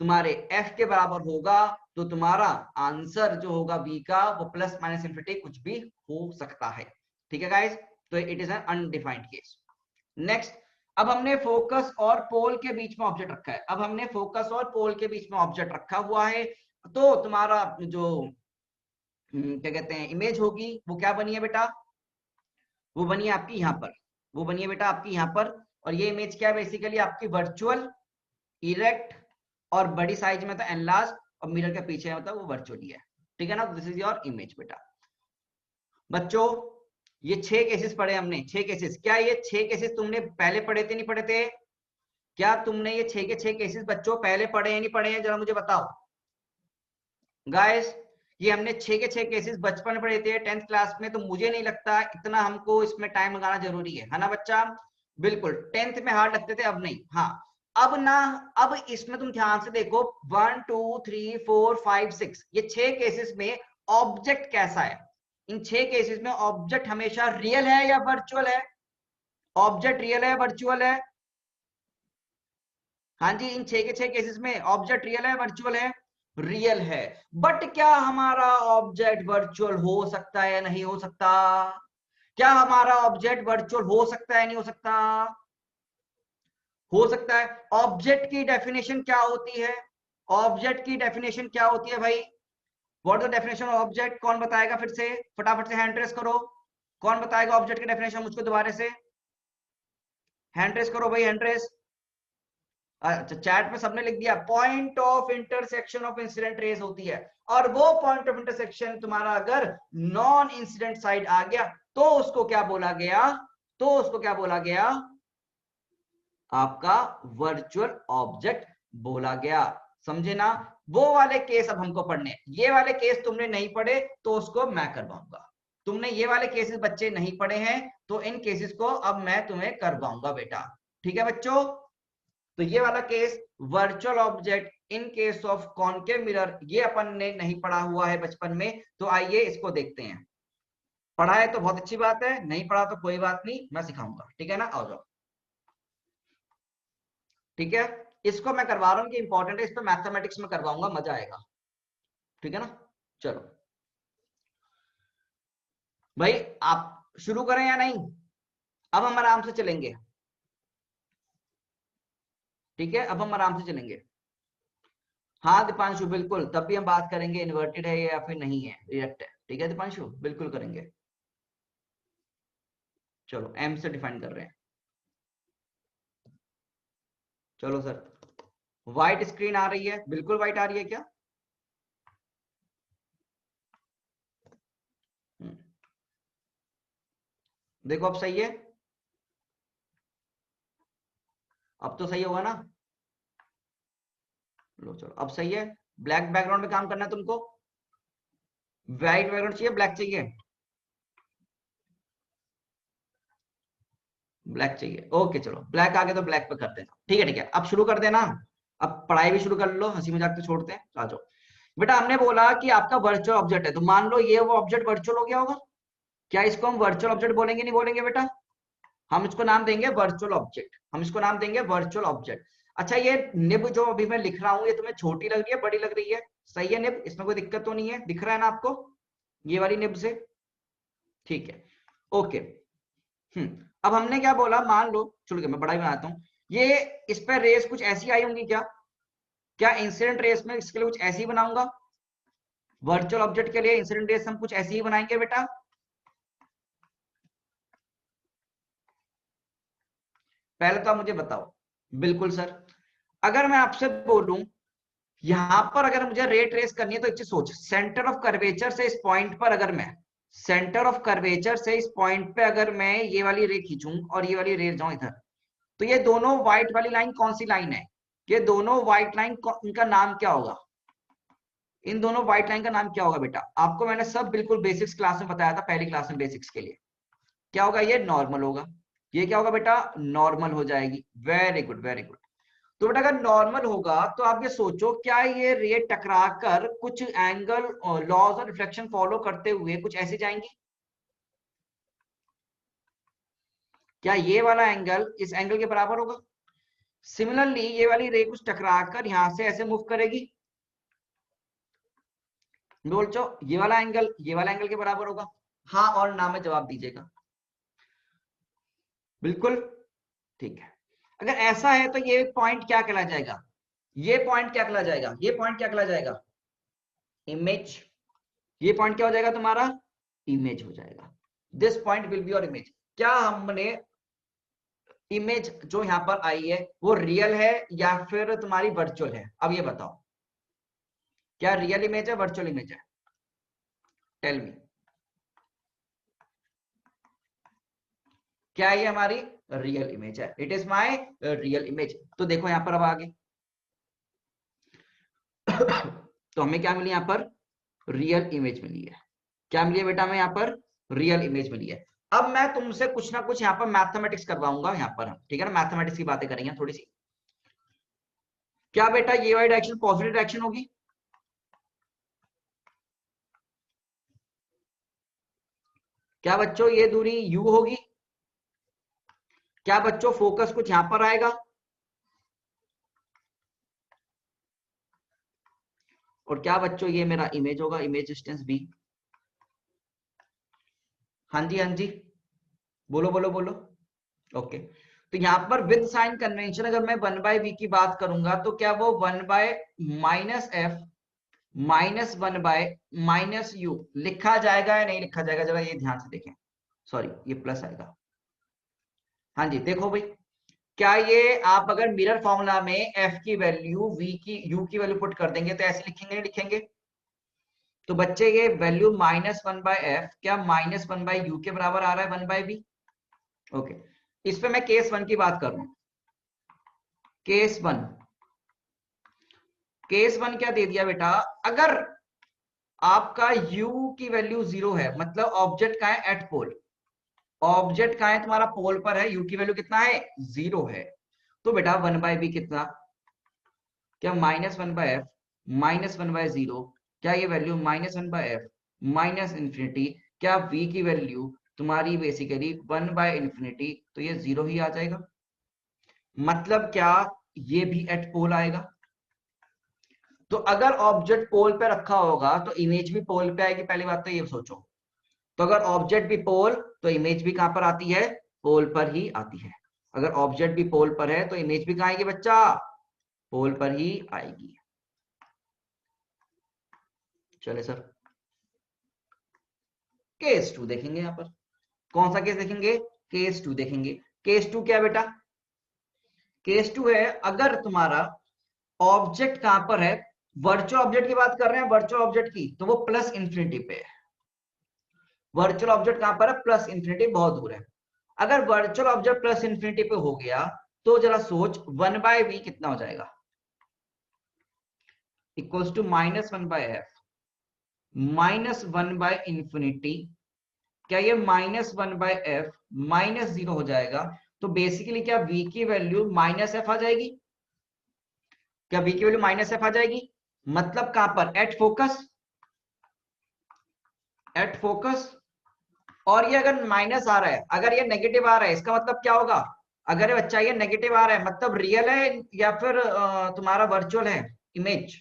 तुम्हारे f के बराबर होगा, तो तुम्हारा आंसर जो होगा v का वो प्लस माइनस इन्फिनिटी कुछ भी हो सकता है, ठीक है गाइस। तो it is an undefined case. Next, अब हमने फोकस और पोल के बीच में ऑब्जेक्ट रखा है, अब हमने फोकस और पोल के बीच में ऑब्जेक्ट रखा हुआ है, तो तुम्हारा जो क्या कहते हैं इमेज होगी, वो क्या बनी है बेटा, वो बनी है आपकी यहाँ पर, वो बनी है बेटा आपकी यहाँ पर। और ये इमेज क्या है, बेसिकली आपकी वर्चुअल, इरेक्ट और बड़ी साइज में तो एनलार्ज, और मिरर के पीछे मतलब वो वर्चुअल ही है, ठीक है ना। दिस इज योर इमेज बेटा। बच्चों ये 6 केसेस पढ़े हमने, 6 केसेस, क्या ये 6 केसेस तुमने पहले पढ़े थे नहीं पढ़े थे, क्या तुमने ये 6 के 6 केसेस बच्चों पहले पढ़े हैं नहीं पढ़े हैं, जरा मुझे बताओ गाइस। ये हमने 6 के 6 केसेस बचपन में पढ़े थे 10th क्लास में, तो मुझे नहीं लगता इतना हमको इसमें टाइम लगाना जरूरी है ना बच्चा। बिल्कुल 10th में हार्ड लगते थे, अब नहीं। हाँ अब ना, अब इसमें तुम ध्यान से देखो 1 2 3 4 5 6, ये 6 केसेस में ऑब्जेक्ट कैसा है, इन 6 केसेस में ऑब्जेक्ट हमेशा रियल है या वर्चुअल है, ऑब्जेक्ट रियल है वर्चुअल है, हाँ जी, इन 6 के 6 केसेस में ऑब्जेक्ट रियल है वर्चुअल है? रियल है। बट क्या हमारा ऑब्जेक्ट वर्चुअल हो सकता है या नहीं हो सकता? क्या हमारा ऑब्जेक्ट वर्चुअल हो सकता है नहीं हो सकता? हो सकता है। ऑब्जेक्ट की डेफिनेशन क्या होती है? ऑब्जेक्ट की डेफिनेशन क्या होती है भाई? What the definition of object? कौन बताएगा फिर से? फटाफट से हैंड रेस करो। कौन बताएगा ऑब्जेक्ट की डेफिनेशन मुझको दोबारा से? हैंड रेस करो भाई, हैंड रेस। अच्छा, चैट में सबने लिख दिया। Point of intersection of incident raise होती है। और वो पॉइंट ऑफ इंटरसेक्शन तुम्हारा अगर नॉन इंसिडेंट साइड आ गया तो उसको क्या बोला गया? तो उसको क्या बोला गया? आपका वर्चुअल ऑब्जेक्ट बोला गया। समझे ना? वो वाले केस अब हमको पढ़ने। ये वाले केस तुमने नहीं पढ़े तो उसको मैं करवाऊंगा। तुमने ये वाले केसेस बच्चे नहीं पढ़े हैं तो इन केसेस को अब मैं तुम्हें करवाऊंगा बेटा। ठीक है बच्चों? तो ये वाला case virtual object in case of concave mirror, ये अपन ने नहीं पढ़ा हुआ है बचपन में, तो आइए इसको देखते हैं। पढ़ा है तो बहुत अच्छी बात है, नहीं पढ़ा तो कोई बात नहीं, मैं सिखाऊंगा। ठीक है ना? आओ जाओ। ठीक है, इसको मैं करवा रहा हूँ कि इंपॉर्टेंट है, इस पे मैथमेटिक्स में करवाऊंगा, मजा आएगा। ठीक है ना? चलो भाई, आप शुरू करें या नहीं? अब हम आराम से चलेंगे। ठीक है, अब हम आराम से चलेंगे। हाँ दीपांशु, बिल्कुल, तब भी हम बात करेंगे इन्वर्टेड है या फिर नहीं है, रिएक्ट है। ठीक है दीपांशु, बिल्कुल करेंगे। चलो एम से डिफाइन कर रहे हैं। चलो सर, व्हाइट स्क्रीन आ रही है? बिल्कुल व्हाइट आ रही है क्या? देखो अब सही है। अब तो सही होगा ना? लो चलो, अब सही है। ब्लैक बैकग्राउंड में काम करना है तुमको? व्हाइट बैकग्राउंड चाहिए, ब्लैक चाहिए? ब्लैक चाहिए, ओके चलो, ब्लैक आ गया तो ब्लैक पे कर देना। ठीक है ठीक है, अब शुरू कर देना। अब पढ़ाई भी शुरू कर लो, हंसी मजाक तो छोड़ते हैं, आ जाओ। बेटा हमने बोला कि आपका वर्चुअल ऑब्जेक्ट है, तो मान लो ये वो ऑब्जेक्ट वर्चुअल हो गया होगा। क्या इसको हम वर्चुअल ऑब्जेक्ट बोलेंगे नहीं बोलेंगे बेटा? हम इसको नाम देंगे वर्चुअल ऑब्जेक्ट, हम इसको नाम देंगे वर्चुअल ऑब्जेक्ट। अच्छा, ये निब जो अभी मैं लिख रहा हूँ ये तुम्हें छोटी लग रही है बड़ी लग रही है? सही है निब, इसमें कोई दिक्कत तो नहीं है? दिख रहा है ना आपको ये वाली निब से? ठीक है, ओके। अब हमने क्या बोला, मान लो, चलो मैं बड़ा ही बनाता हूँ। ये इस पर रेस कुछ ऐसी आई होंगी क्या? क्या इंसिडेंट रेस में इसके लिए कुछ ऐसी बनाऊंगा? वर्चुअल ऑब्जेक्ट के लिए इंसिडेंट रेस हम कुछ ऐसी ही बनाएंगे बेटा? पहले तो आप मुझे बताओ। बिल्कुल सर। अगर मैं आपसे बोलूं यहां पर अगर मुझे रे ट्रेस करनी है तो एक चीज सोच, सेंटर ऑफ कर्वेचर से इस पॉइंट पर अगर मैं सेंटर ऑफ कर्वेचर से इस पॉइंट पे अगर मैं ये वाली रे खींचूं और ये वाली रे जाऊं इधर, तो ये दोनों व्हाइट वाली लाइन कौन सी लाइन है? ये दोनों व्हाइट लाइन, इनका नाम क्या होगा? इन दोनों व्हाइट लाइन का नाम क्या होगा बेटा? आपको मैंने सब बिल्कुल बेसिक्स क्लास में बताया था, पहली क्लास में बेसिक्स के लिए। क्या होगा? ये नॉर्मल होगा। ये क्या होगा बेटा? नॉर्मल हो जाएगी। Very good very good. तो बेटा अगर नॉर्मल होगा तो आप ये सोचो, क्या ये रे टकरा कर कुछ एंगल लॉज और रिफ्लेक्शन फॉलो करते हुए कुछ ऐसे जाएंगी? क्या ये वाला एंगल इस एंगल के बराबर होगा? सिमिलरली ये वाली रे कुछ टकरा कर यहां से ऐसे मूव करेगी, बोलो ये वाला एंगल के बराबर होगा? हाँ और ना में जवाब दीजिएगा। बिल्कुल ठीक है। अगर ऐसा है तो ये पॉइंट क्या कहला जाएगा? ये पॉइंट क्या कहला जाएगा? ये पॉइंट क्या कहला जाएगा? इमेज। ये पॉइंट क्या हो जाएगा तुम्हारा? इमेज हो जाएगा। This point will be your image. क्या हमने इमेज जो यहां पर आई है वो रियल है या फिर तुम्हारी वर्चुअल है? अब ये बताओ, क्या रियल इमेज है वर्चुअल इमेज है? Tell me. क्या ये हमारी रियल इमेज है? It is my real image. तो देखो यहां पर अब आगे तो हमें क्या मिली? यहां पर रियल इमेज मिली है। क्या मिली है बेटा? हमें यहां पर रियल इमेज मिली है। अब मैं तुमसे कुछ ना कुछ यहां पर मैथमेटिक्स करवाऊंगा यहां पर हम, ठीक है ना? मैथमेटिक्स की बातें करेंगे थोड़ी सी। क्या बेटा ये वाली डायरेक्शन पॉजिटिव डायरेक्शन होगी? क्या बच्चों ये दूरी u होगी? क्या बच्चों फोकस कुछ यहां पर आएगा? और क्या बच्चों ये मेरा इमेज होगा, इमेज डिस्टेंस बी। हाँ जी हाँ जी, बोलो बोलो बोलो। ओके, तो यहाँ पर विद साइन कन्वेंशन अगर मैं 1/v की बात करूंगा तो क्या वो 1/-f -1/-u लिखा जाएगा या नहीं लिखा जाएगा, जरा ये ध्यान से देखें। सॉरी, ये प्लस आएगा। हाँ जी, देखो भाई, क्या ये आप अगर मिरर फॉर्मूला में f की वैल्यू v की u की वैल्यू पुट कर देंगे तो ऐसे लिखेंगे नहीं लिखेंगे? तो बच्चे ये वैल्यू -1/f क्या -1/u के बराबर आ रहा है 1/v? ओके, इस पे मैं केस 1 की बात कर रहा हूं। केस 1, केस 1 क्या दे दिया बेटा, अगर आपका u की वैल्यू 0 है, मतलब ऑब्जेक्ट का है एट पोल, ऑब्जेक्ट का है तुम्हारा पोल पर है, u की वैल्यू कितना है 0 है, तो बेटा 1/v कितना, क्या -1/f -1/0, क्या ये वैल्यू -1/f माइनस इंफिनिटी, क्या v की वैल्यू तुम्हारी बेसिकली 1/∞, तो ये 0 ही आ जाएगा। मतलब क्या, ये भी एट पोल आएगा। तो अगर ऑब्जेक्ट पोल पे रखा होगा तो इमेज भी पोल पे आएगी, पहली बात तो ये सोचो। तो अगर ऑब्जेक्ट भी पोल तो इमेज भी कहां पर आती है, पोल पर ही आती है। अगर ऑब्जेक्ट भी पोल पर है तो इमेज भी कहां आएगी बच्चा, पोल पर ही आएगी। चले सर, केस 2 देखेंगे। यहां पर कौन सा केस देखेंगे, केस 2 देखेंगे। केस 2 क्या बेटा, केस 2 है अगर तुम्हारा ऑब्जेक्ट कहां पर है, वर्चुअल ऑब्जेक्ट की बात कर रहे हैं, वर्चुअल ऑब्जेक्ट की, तो वो प्लस इंफिनिटी पे है। वर्चुअल ऑब्जेक्ट कहां पर है, प्लस इंफिनिटी, बहुत दूर है। अगर वर्चुअल ऑब्जेक्ट प्लस इंफिनिटी पे हो गया तो जरा सोच 1/v कितना हो जाएगा, इक्वल्स टू -1/f -1/∞। क्या ये -1/f -0 हो जाएगा, तो बेसिकली क्या v की वैल्यू -f आ जाएगी, क्या v की वैल्यू -f आ जाएगी, मतलब कहां पर, एट फोकस, एट फोकस। और ये अगर माइनस आ रहा है, अगर ये नेगेटिव आ रहा है, इसका मतलब क्या होगा, अगर ये बच्चा ये नेगेटिव आ रहा है मतलब रियल है या फिर तुम्हारा वर्चुअल है, इमेज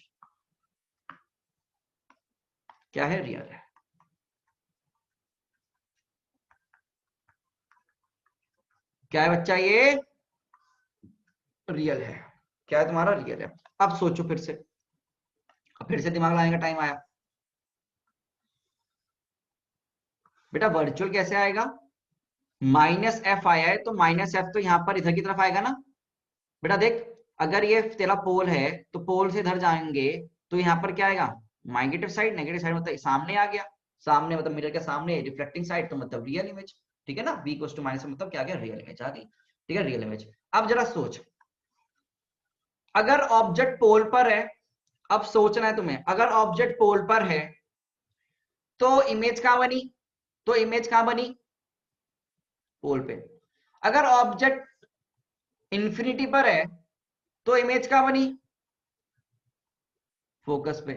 क्या है, रियल है। क्या है बच्चा, ये रियल है, क्या है तुम्हारा, रियल है। अब सोचो फिर से दिमाग लगाने का टाइम आया। बेटा वर्चुअल कैसे आएगा, -f आया है तो -f तो यहां पर इधर की तरफ आएगा ना। बेटा देख, अगर ये तेरा पोल है तो पोल से इधर जाएंगे तो यहाँ पर क्या आएगा, नेगेटिव साइड, नेगेटिव साइड मतलब सामने आ गया, सामने मतलब मिरर के सामने, रिफ्लेक्टिंग साइड तो मतलब रियल इमेज, ठीक है ना। v इक्वल्स टू माइनस मतलब क्या आ गया, रियल इमेज आ गई, ठीक है, रियल इमेज। अब जरा सोच, अगर ऑब्जेक्ट पोल पर है, अब सोचना है तुम्हें, अगर ऑब्जेक्ट पोल पर है तो इमेज कहां बनी, तो इमेज कहां बनी, पोल पे। अगर ऑब्जेक्ट इंफिनिटी पर है तो इमेज कहां बनी, फोकस पे।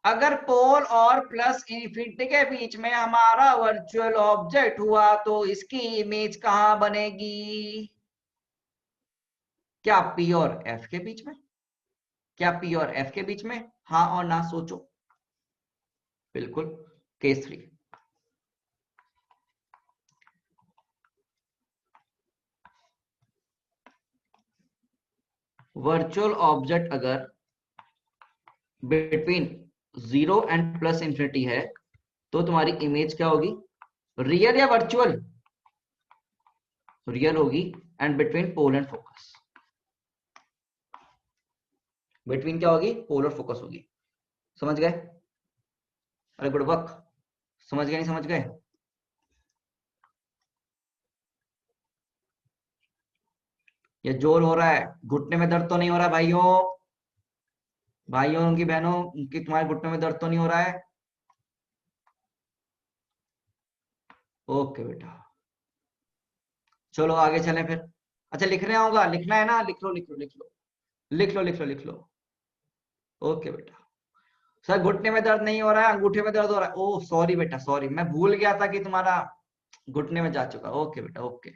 अगर पोल और प्लस इंफिनिटी के बीच में हमारा वर्चुअल ऑब्जेक्ट हुआ तो इसकी इमेज कहां बनेगी, क्या पी और एफ के बीच में, क्या पी और एफ के बीच में, हाँ और ना सोचो। बिल्कुल, केस 3। वर्चुअल ऑब्जेक्ट अगर बिटवीन 0 एंड प्लस इंफिनिटी है तो तुम्हारी इमेज क्या होगी, रियल या वर्चुअल, रियल होगी, and between pole and focus, between क्या होगी, पोल और फोकस होगी। समझ गए, अरे गुड वर्क, समझ गए नहीं समझ गए। ये जोर हो रहा है, घुटने में दर्द तो नहीं हो रहा है भाइयों, भाइयों उनकी बहनों उनकी, तुम्हारे घुटने में दर्द तो नहीं हो रहा है। ओके बेटा, चलो आगे चलें फिर। अच्छा लिखने होगा, लिखना है ना, लिख लो लिख लो लिख लो लिख लो लिख लो लिख लो। ओके बेटा, सर घुटने में दर्द नहीं हो रहा है, अंगूठे में दर्द हो रहा है, ओह सॉरी बेटा सॉरी, मैं भूल गया था कि तुम्हारा घुटने में जा चुका। ओके बेटा ओके,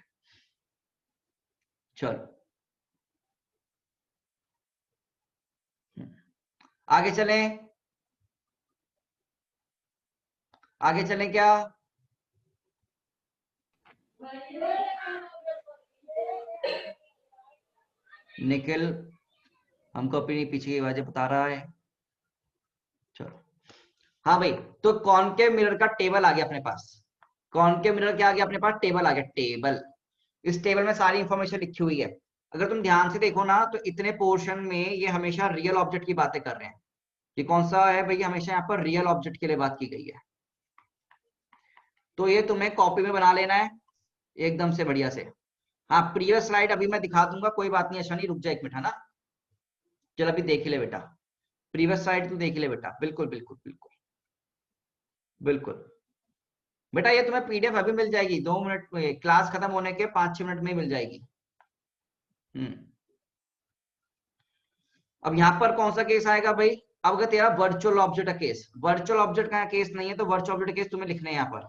चलो आगे चलें। आगे चलें क्या? निखिल हमको अपनी पीछे की वजह बता रहा है। चलो हाँ भाई, तो कॉनकेव मिरर का टेबल आ गया अपने पास। कॉनकेव मिरर क्या आ गया अपने पास? टेबल आ गया, टेबल। इस टेबल में सारी इंफॉर्मेशन लिखी हुई है। अगर तुम ध्यान से देखो ना, तो इतने पोर्शन में ये हमेशा रियल ऑब्जेक्ट की बातें कर रहे हैं। ये कौन सा है भाई? हमेशा यहाँ पर रियल ऑब्जेक्ट के लिए बात की गई है। तो ये तुम्हें कॉपी में बना लेना है एकदम से बढ़िया से। हाँ, प्रीवियस स्लाइड अभी मैं दिखा दूंगा, कोई बात नहीं अश्वनी, रुक जा एक मिनट, है ना। चल अभी देख ले बेटा, प्रीवियस स्लाइड तू देख ले बेटा, बिल्कुल बिल्कुल बिल्कुल बिल्कुल। बेटा ये तुम्हें पीडीएफ अभी मिल जाएगी, 2 मिनट में, क्लास खत्म होने के 5-6 मिनट में ही मिल जाएगी। अब यहाँ पर कौन सा केस आएगा भाई? अब अगर तेरा वर्चुअल ऑब्जेक्ट का केस, वर्चुअल ऑब्जेक्ट का केस नहीं है, तो वर्चुअल ऑब्जेक्ट केस तुम्हें लिखना है यहाँ पर।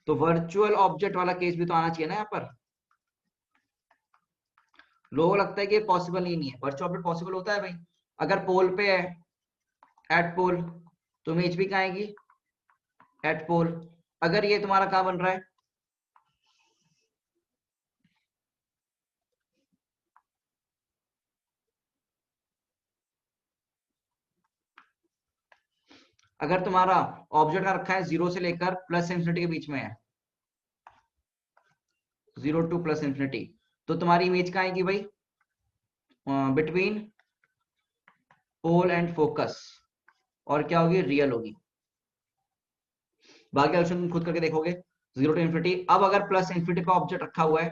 तो वर्चुअल ऑब्जेक्ट वाला केस भी तो आना चाहिए ना यहाँ पर। लोगों को लगता है कि पॉसिबल ही नहीं है, वर्चुअल ऑब्जेक्ट पॉसिबल होता है भाई। अगर पोल पे है, एट पोल, तो इमेज भी कहाँ आएगी? एट पोल। अगर ये तुम्हारा कहाँ बन रहा है? अगर तुम्हारा ऑब्जेक्ट का रखा है 0 से लेकर प्लस इंफिनिटी के बीच में है, 0 टू प्लस इंफिनिटी, तो तुम्हारी इमेज कहाँ आएगी भाई? Between pole and focus. और क्या होगी? रियल होगी। बाकी ऑप्शन तुम खुद करके देखोगे, 0 टू इंफिनिटी। अब अगर प्लस इंफिनिटी का ऑब्जेक्ट रखा हुआ है,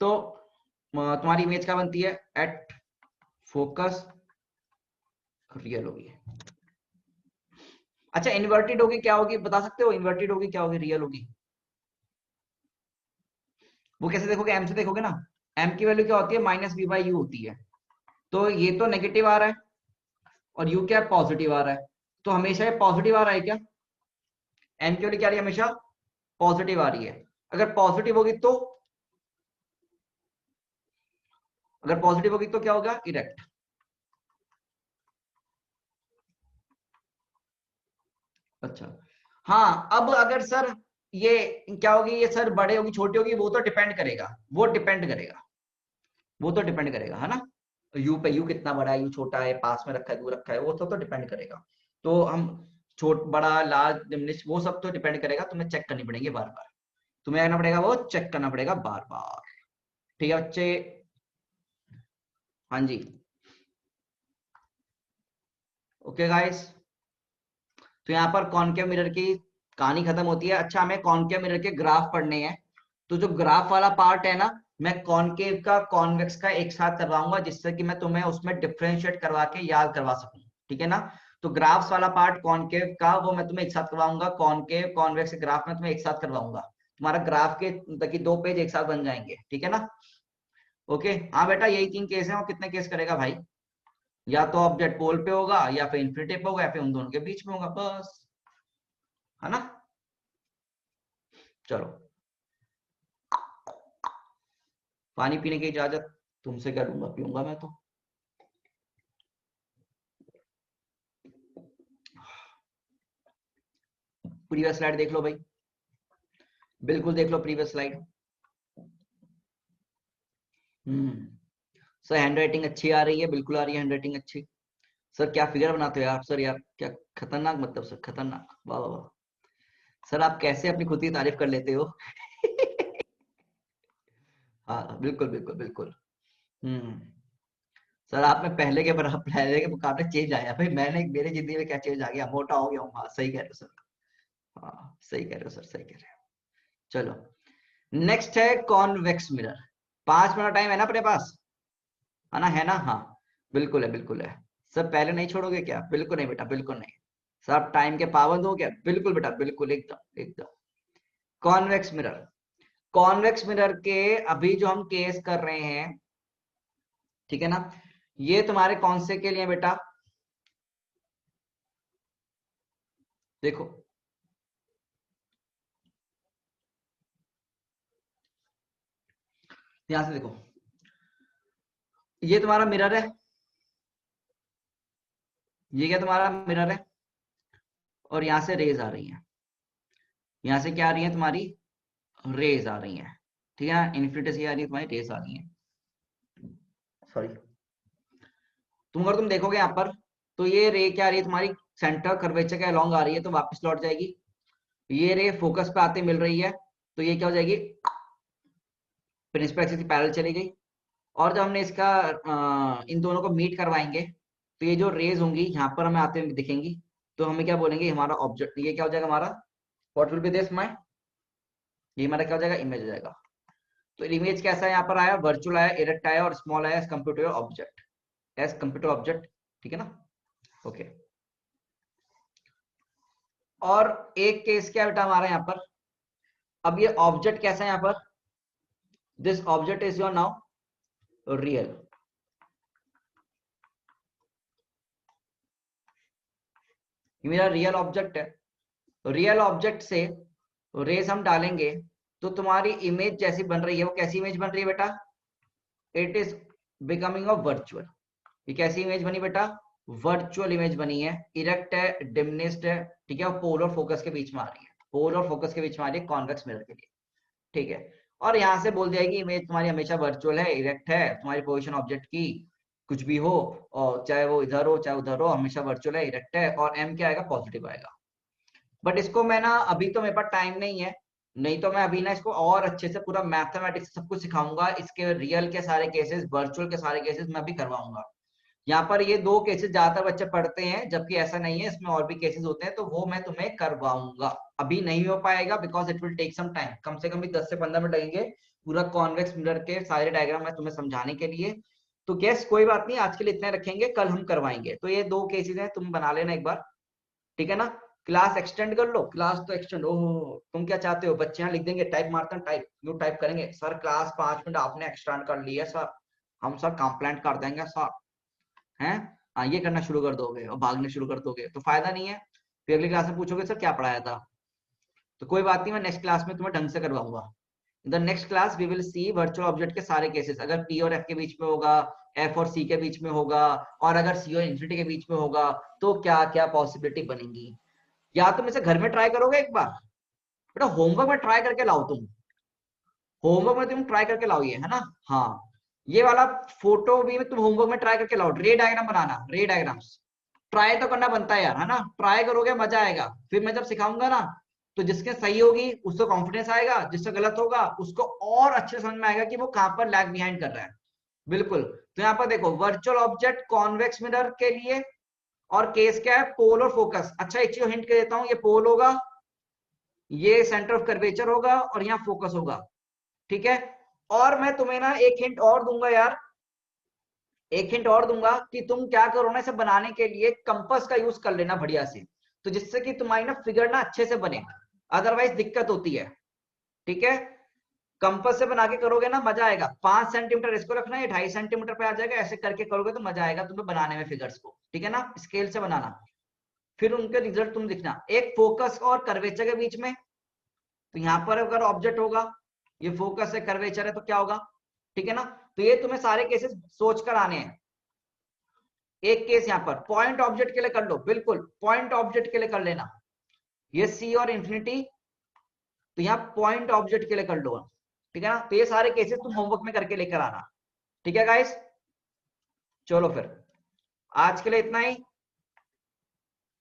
तो तुम्हारी इमेज क्या बनती है? एट फोकस रियल होगी। अच्छा, इन्वर्टेड होगी क्या होगी बता सकते हो? इन्वर्टेड होगी क्या होगी? रियल होगी। वो कैसे देखोगे? एम से देखोगे ना। एम की वैल्यू क्या होती है? माइनस बी बाई यू होती है। तो ये तो नेगेटिव आ रहा है, और यू क्या पॉजिटिव आ रहा है, तो हमेशा ये पॉजिटिव आ रहा है क्या? एम की वैल्यू क्या आ रही है? हमेशा पॉजिटिव आ रही है। अगर पॉजिटिव होगी तो, अगर पॉजिटिव होगी तो क्या होगा? इरेक्ट। अच्छा, हाँ, अब अगर सर ये क्या होगी? ये सर बड़े होगी छोटी होगी, वो तो डिपेंड करेगा, वो डिपेंड करेगा, वो तो डिपेंड करेगा, है ना। यू पे, यू कितना बड़ा है, यू छोटा है, पास में रखा है, दूर रखा है, वो तो डिपेंड करेगा। तो हम छोट बड़ा लार्ज डिमिनिश वो सब तो डिपेंड करेगा, तुम्हें चेक करनी पड़ेगी बार बार, तुम्हें करना पड़ेगा, वो चेक करना पड़ेगा बार बार। ठीक है बच्चे? हाँ जी, ओके गाइस। तो यहाँ पर कॉनकेव मिरर की कहानी खत्म होती है। अच्छा, हमें कॉनकेव मिरर के ग्राफ पढ़ने हैं, तो जो ग्राफ वाला पार्ट है ना, मैं कॉनकेव का कॉन्वेक्स का एक साथ करवाऊंगा, जिससे कि मैं तुम्हें उसमें डिफरेंशिएट करवा के याद करवा सकूं, ठीक है ना। तो ग्राफ्स वाला पार्ट कॉनकेव का, वो मैं तुम्हें एक साथ करवाऊंगा, कॉनकेव कॉन्वेक्स ग्राफ में तुम्हें एक साथ करवाऊंगा। तुम्हारा ग्राफ के तक 2 पेज एक साथ बन जाएंगे, ठीक है ना। ओके, हाँ बेटा, यही 3 केस है, और कितने केस करेगा भाई? या तो ऑब्जेक्ट पोल पे होगा, या फिर इन्फिनिटी पे होगा, या फिर उन दोनों के बीच में होगा, बस, है ना। चलो, पानी पीने की इजाजत तुमसे क्या लूंगा, पीऊंगा मैं तो। प्रीवियस स्लाइड देख लो भाई, बिल्कुल देख लो previous slide. Sir handwriting अच्छी आ रही है, बिल्कुल आ रही है हैंड राइटिंग अच्छी। सर क्या फिगर बनाते हो यार सर, यार क्या खतरनाक, मतलब सर खतरनाक, वाह वाह वाह। सर आप कैसे अपनी खुद की तारीफ कर लेते हो? हाँ बिल्कुल बिल्कुल बिल्कुल। हम्म सर आप में पहले के मुकाबले चेंज आया भाई, मैंने मेरी जिंदगी में क्या चेंज आ गया, मोटा हो गया हूँ। हाँ सही कह रहे हो सर, हाँ सही कह रहे हो सर, सही कह रहे हो। चलो, नेक्स्ट है कॉन्वेक्स मिरर। 5 मिनट टाइम है ना अपने पास, है ना, है ना? हाँ बिल्कुल है, बिल्कुल है। सर पहले नहीं छोड़ोगे क्या? बिल्कुल नहीं बेटा, बिल्कुल नहीं। सर आप टाइम के पाबंद हो क्या? बिल्कुल बेटा, बिल्कुल, एकदम एकदम। कॉन्वेक्स मिरर, कॉन्वेक्स मिरर के अभी जो हम केस कर रहे हैं, ठीक है ना, ये तुम्हारे कौन से के लिए बेटा? देखो, ध्यान से देखो, ये तुम्हारा मिरर है, ये क्या तुम्हारा मिरर है, और यहाँ से रेज आ रही हैं, यहाँ से क्या आ रही है तुम्हारी रेज आ रही हैं, ठीक है, इन्फिनिटी से आ रही है तुम्हारी रेज आ रही है। सॉरी, अगर तुम देखोगे यहाँ पर तो ये रे क्या आ रही है तुम्हारी सेंटर कर्वेचर के अलोंग आ रही है, तो वापस लौट जाएगी। ये रे फोकस पे आते मिल रही है, तो ये क्या हो जाएगी, प्रिंसिपल एक्सिस की पैरेलल चली गई। और जब हमने इसका इन दोनों को मीट करवाएंगे तो ये जो रेज होंगी यहाँ पर हमें आते हुए दिखेंगी, तो हमें क्या बोलेंगे, हमारा ऑब्जेक्ट ये क्या हो जाएगा हमारा, what will be this my, ये हमारा क्या हो जाएगा, इमेज हो जाएगा। तो इमेज कैसा यहाँ पर आया, वर्चुअल आया, इरेक्ट आया और स्मॉल आया as compared to object, as compared to object, ठीक है ना, ओके। और एक केस क्या बेटा हमारा यहाँ पर, अब ये ऑब्जेक्ट कैसा है यहाँ पर, this object is your now real, मेरा रियल ऑब्जेक्ट है। रियल ऑब्जेक्ट से रेस हम डालेंगे तो तुम्हारी इमेज जैसी बन रही है वो कैसी इमेज बन रही है बेटा, it is becoming of virtual. ये कैसी इमेज बनी बेटा, वर्चुअल इमेज बनी है, इरेक्ट है, डिमिनिश्ड है, ठीक है, और पोल और फोकस के बीच में आ रही है, पोल और फोकस के बीच में आ रही है कॉन्वेक्स मिरर के लिए, ठीक है। और यहाँ से बोल जाएगी इमेज तुम्हारी हमेशा वर्चुअल है, इरेक्ट है, तुम्हारी पोजीशन ऑब्जेक्ट की कुछ भी हो, और चाहे वो इधर हो चाहे उधर हो, हमेशा वर्चुअल है, इरेक्ट है, और एम क्या आएगा, पॉजिटिव आएगा। बट इसको मैं ना अभी तो मेरे पास टाइम नहीं है, नहीं तो मैं अभी ना इसको और अच्छे से पूरा मैथमेटिक्स सब कुछ सिखाऊंगा, इसके रियल के सारे केसेस, वर्चुअल के सारे केसेस मैं अभी करवाऊंगा। यहाँ पर ये दो केसेस ज्यादातर बच्चे पढ़ते हैं, जबकि ऐसा नहीं है, इसमें और भी केसेस होते हैं, तो वो मैं तुम्हें करवाऊंगा। अभी नहीं हो पाएगा because it will take some time, कम से कम भी 10 से 15 मिनट लगेंगे पूरा कॉन्वेक्स मिरर के सारे डायग्राम मैं तुम्हें समझाने के लिए। तो गैस कोई बात नहीं, आज के लिए इतने रखेंगे, कल हम करवाएंगे। तो ये दो केसेस हैं, तुम बना लेना एक बार, ठीक है ना। क्लास एक्सटेंड कर लो, क्लास तो एक्सटेंड, ओह तुम क्या चाहते हो, बच्चे यहाँ लिख देंगे टाइप मारते हैं, टाइप यू टाइप करेंगे, सर क्लास 5 मिनट आपने एक्सटेंड कर ली है सर, हम सर कंप्लेंट कर देंगे सर, हैं, ये करना शुरू कर दोगे और भागने शुरू कर दोगे तो फायदा नहीं है। फिर अगली क्लास में पूछोगे सर क्या पढ़ाया था, तो कोई बात नहीं, मैं नेक्स्ट क्लास में तुम्हें ढंग से करवाऊंगा। In the next class we will see virtual object के सारे केसेस, अगर पी और एफ के बीच में होगा, एफ और सी के बीच में होगा, और अगर सी और इन्फिनिटी के बीच में होगा, तो क्या क्या पॉसिबिलिटी बनेंगी। या तुम इसे घर में ट्राई करोगे एक बार, बेटा होमवर्क में ट्राई करके लाओ, तुम होमवर्क में तुम ट्राई करके लाओ ये, है ना, हाँ ये वाला फोटो भी तुम होमवर्क में ट्राई करके लाओ, रे डायग्राम बनाना, रे डायग्राम्स ट्राई तो करना बनता है यार, है ना, ट्राई करोगे मजा आएगा। फिर मैं जब सिखाऊंगा ना तो जिसके सही होगी उसको कॉन्फिडेंस आएगा, जिससे गलत होगा उसको और अच्छे समझ में आएगा कि वो कहां पर लैग बिहाइंड कर रहा है। बिल्कुल, तो यहाँ पर देखो वर्चुअल ऑब्जेक्ट कॉन्वेक्स मिरर के लिए, और केस क्या है, पोल और फोकस। अच्छा एक चीज हिंट कर देता हूँ, ये पोल होगा, ये सेंटर ऑफ कर्वेचर होगा, और यहाँ फोकस होगा, ठीक है। और मैं तुम्हें ना एक हिंट और दूंगा यार, एक हिंट और दूंगा कि तुम क्या करो ना, इसे बनाने के लिए कंपास का यूज कर लेना बढ़िया से, तो जिससे कि तुम्हारी ना फिगर ना अच्छे से बने, अदरवाइज दिक्कत होती है, ठीक है। कंपास से बना के करोगे ना मजा आएगा, 5 सेंटीमीटर इसको रखना है, 2.5 सेंटीमीटर पे आ जाएगा, ऐसे करके करोगे तो मजा आएगा तुम्हें बनाने में फिगर्स को, ठीक है ना, स्केल से बनाना। फिर उनके रिजल्ट तुम दिखना, एक फोकस और कर्वेचर के बीच में, तो यहाँ पर अगर ऑब्जेक्ट होगा, ये फोकस है कर्वेचर है, तो क्या होगा, ठीक है ना। तो ये तुम्हें सारे केसेस सोच कर आने हैं। एक केस यहाँ पर पॉइंट ऑब्जेक्ट के लिए कर लो, बिल्कुल पॉइंट ऑब्जेक्ट के लिए कर लेना, ये सी और इंफिनिटी, तो यहाँ पॉइंट ऑब्जेक्ट के लिए कर लो, ठीक है ना। तो ये सारे केसेस तुम होमवर्क में करके लेकर आना, ठीक है गाइस। चलो फिर आज के लिए इतना ही,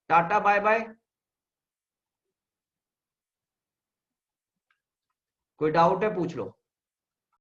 टाटा बाय बाय। कोई डाउट है पूछ लो।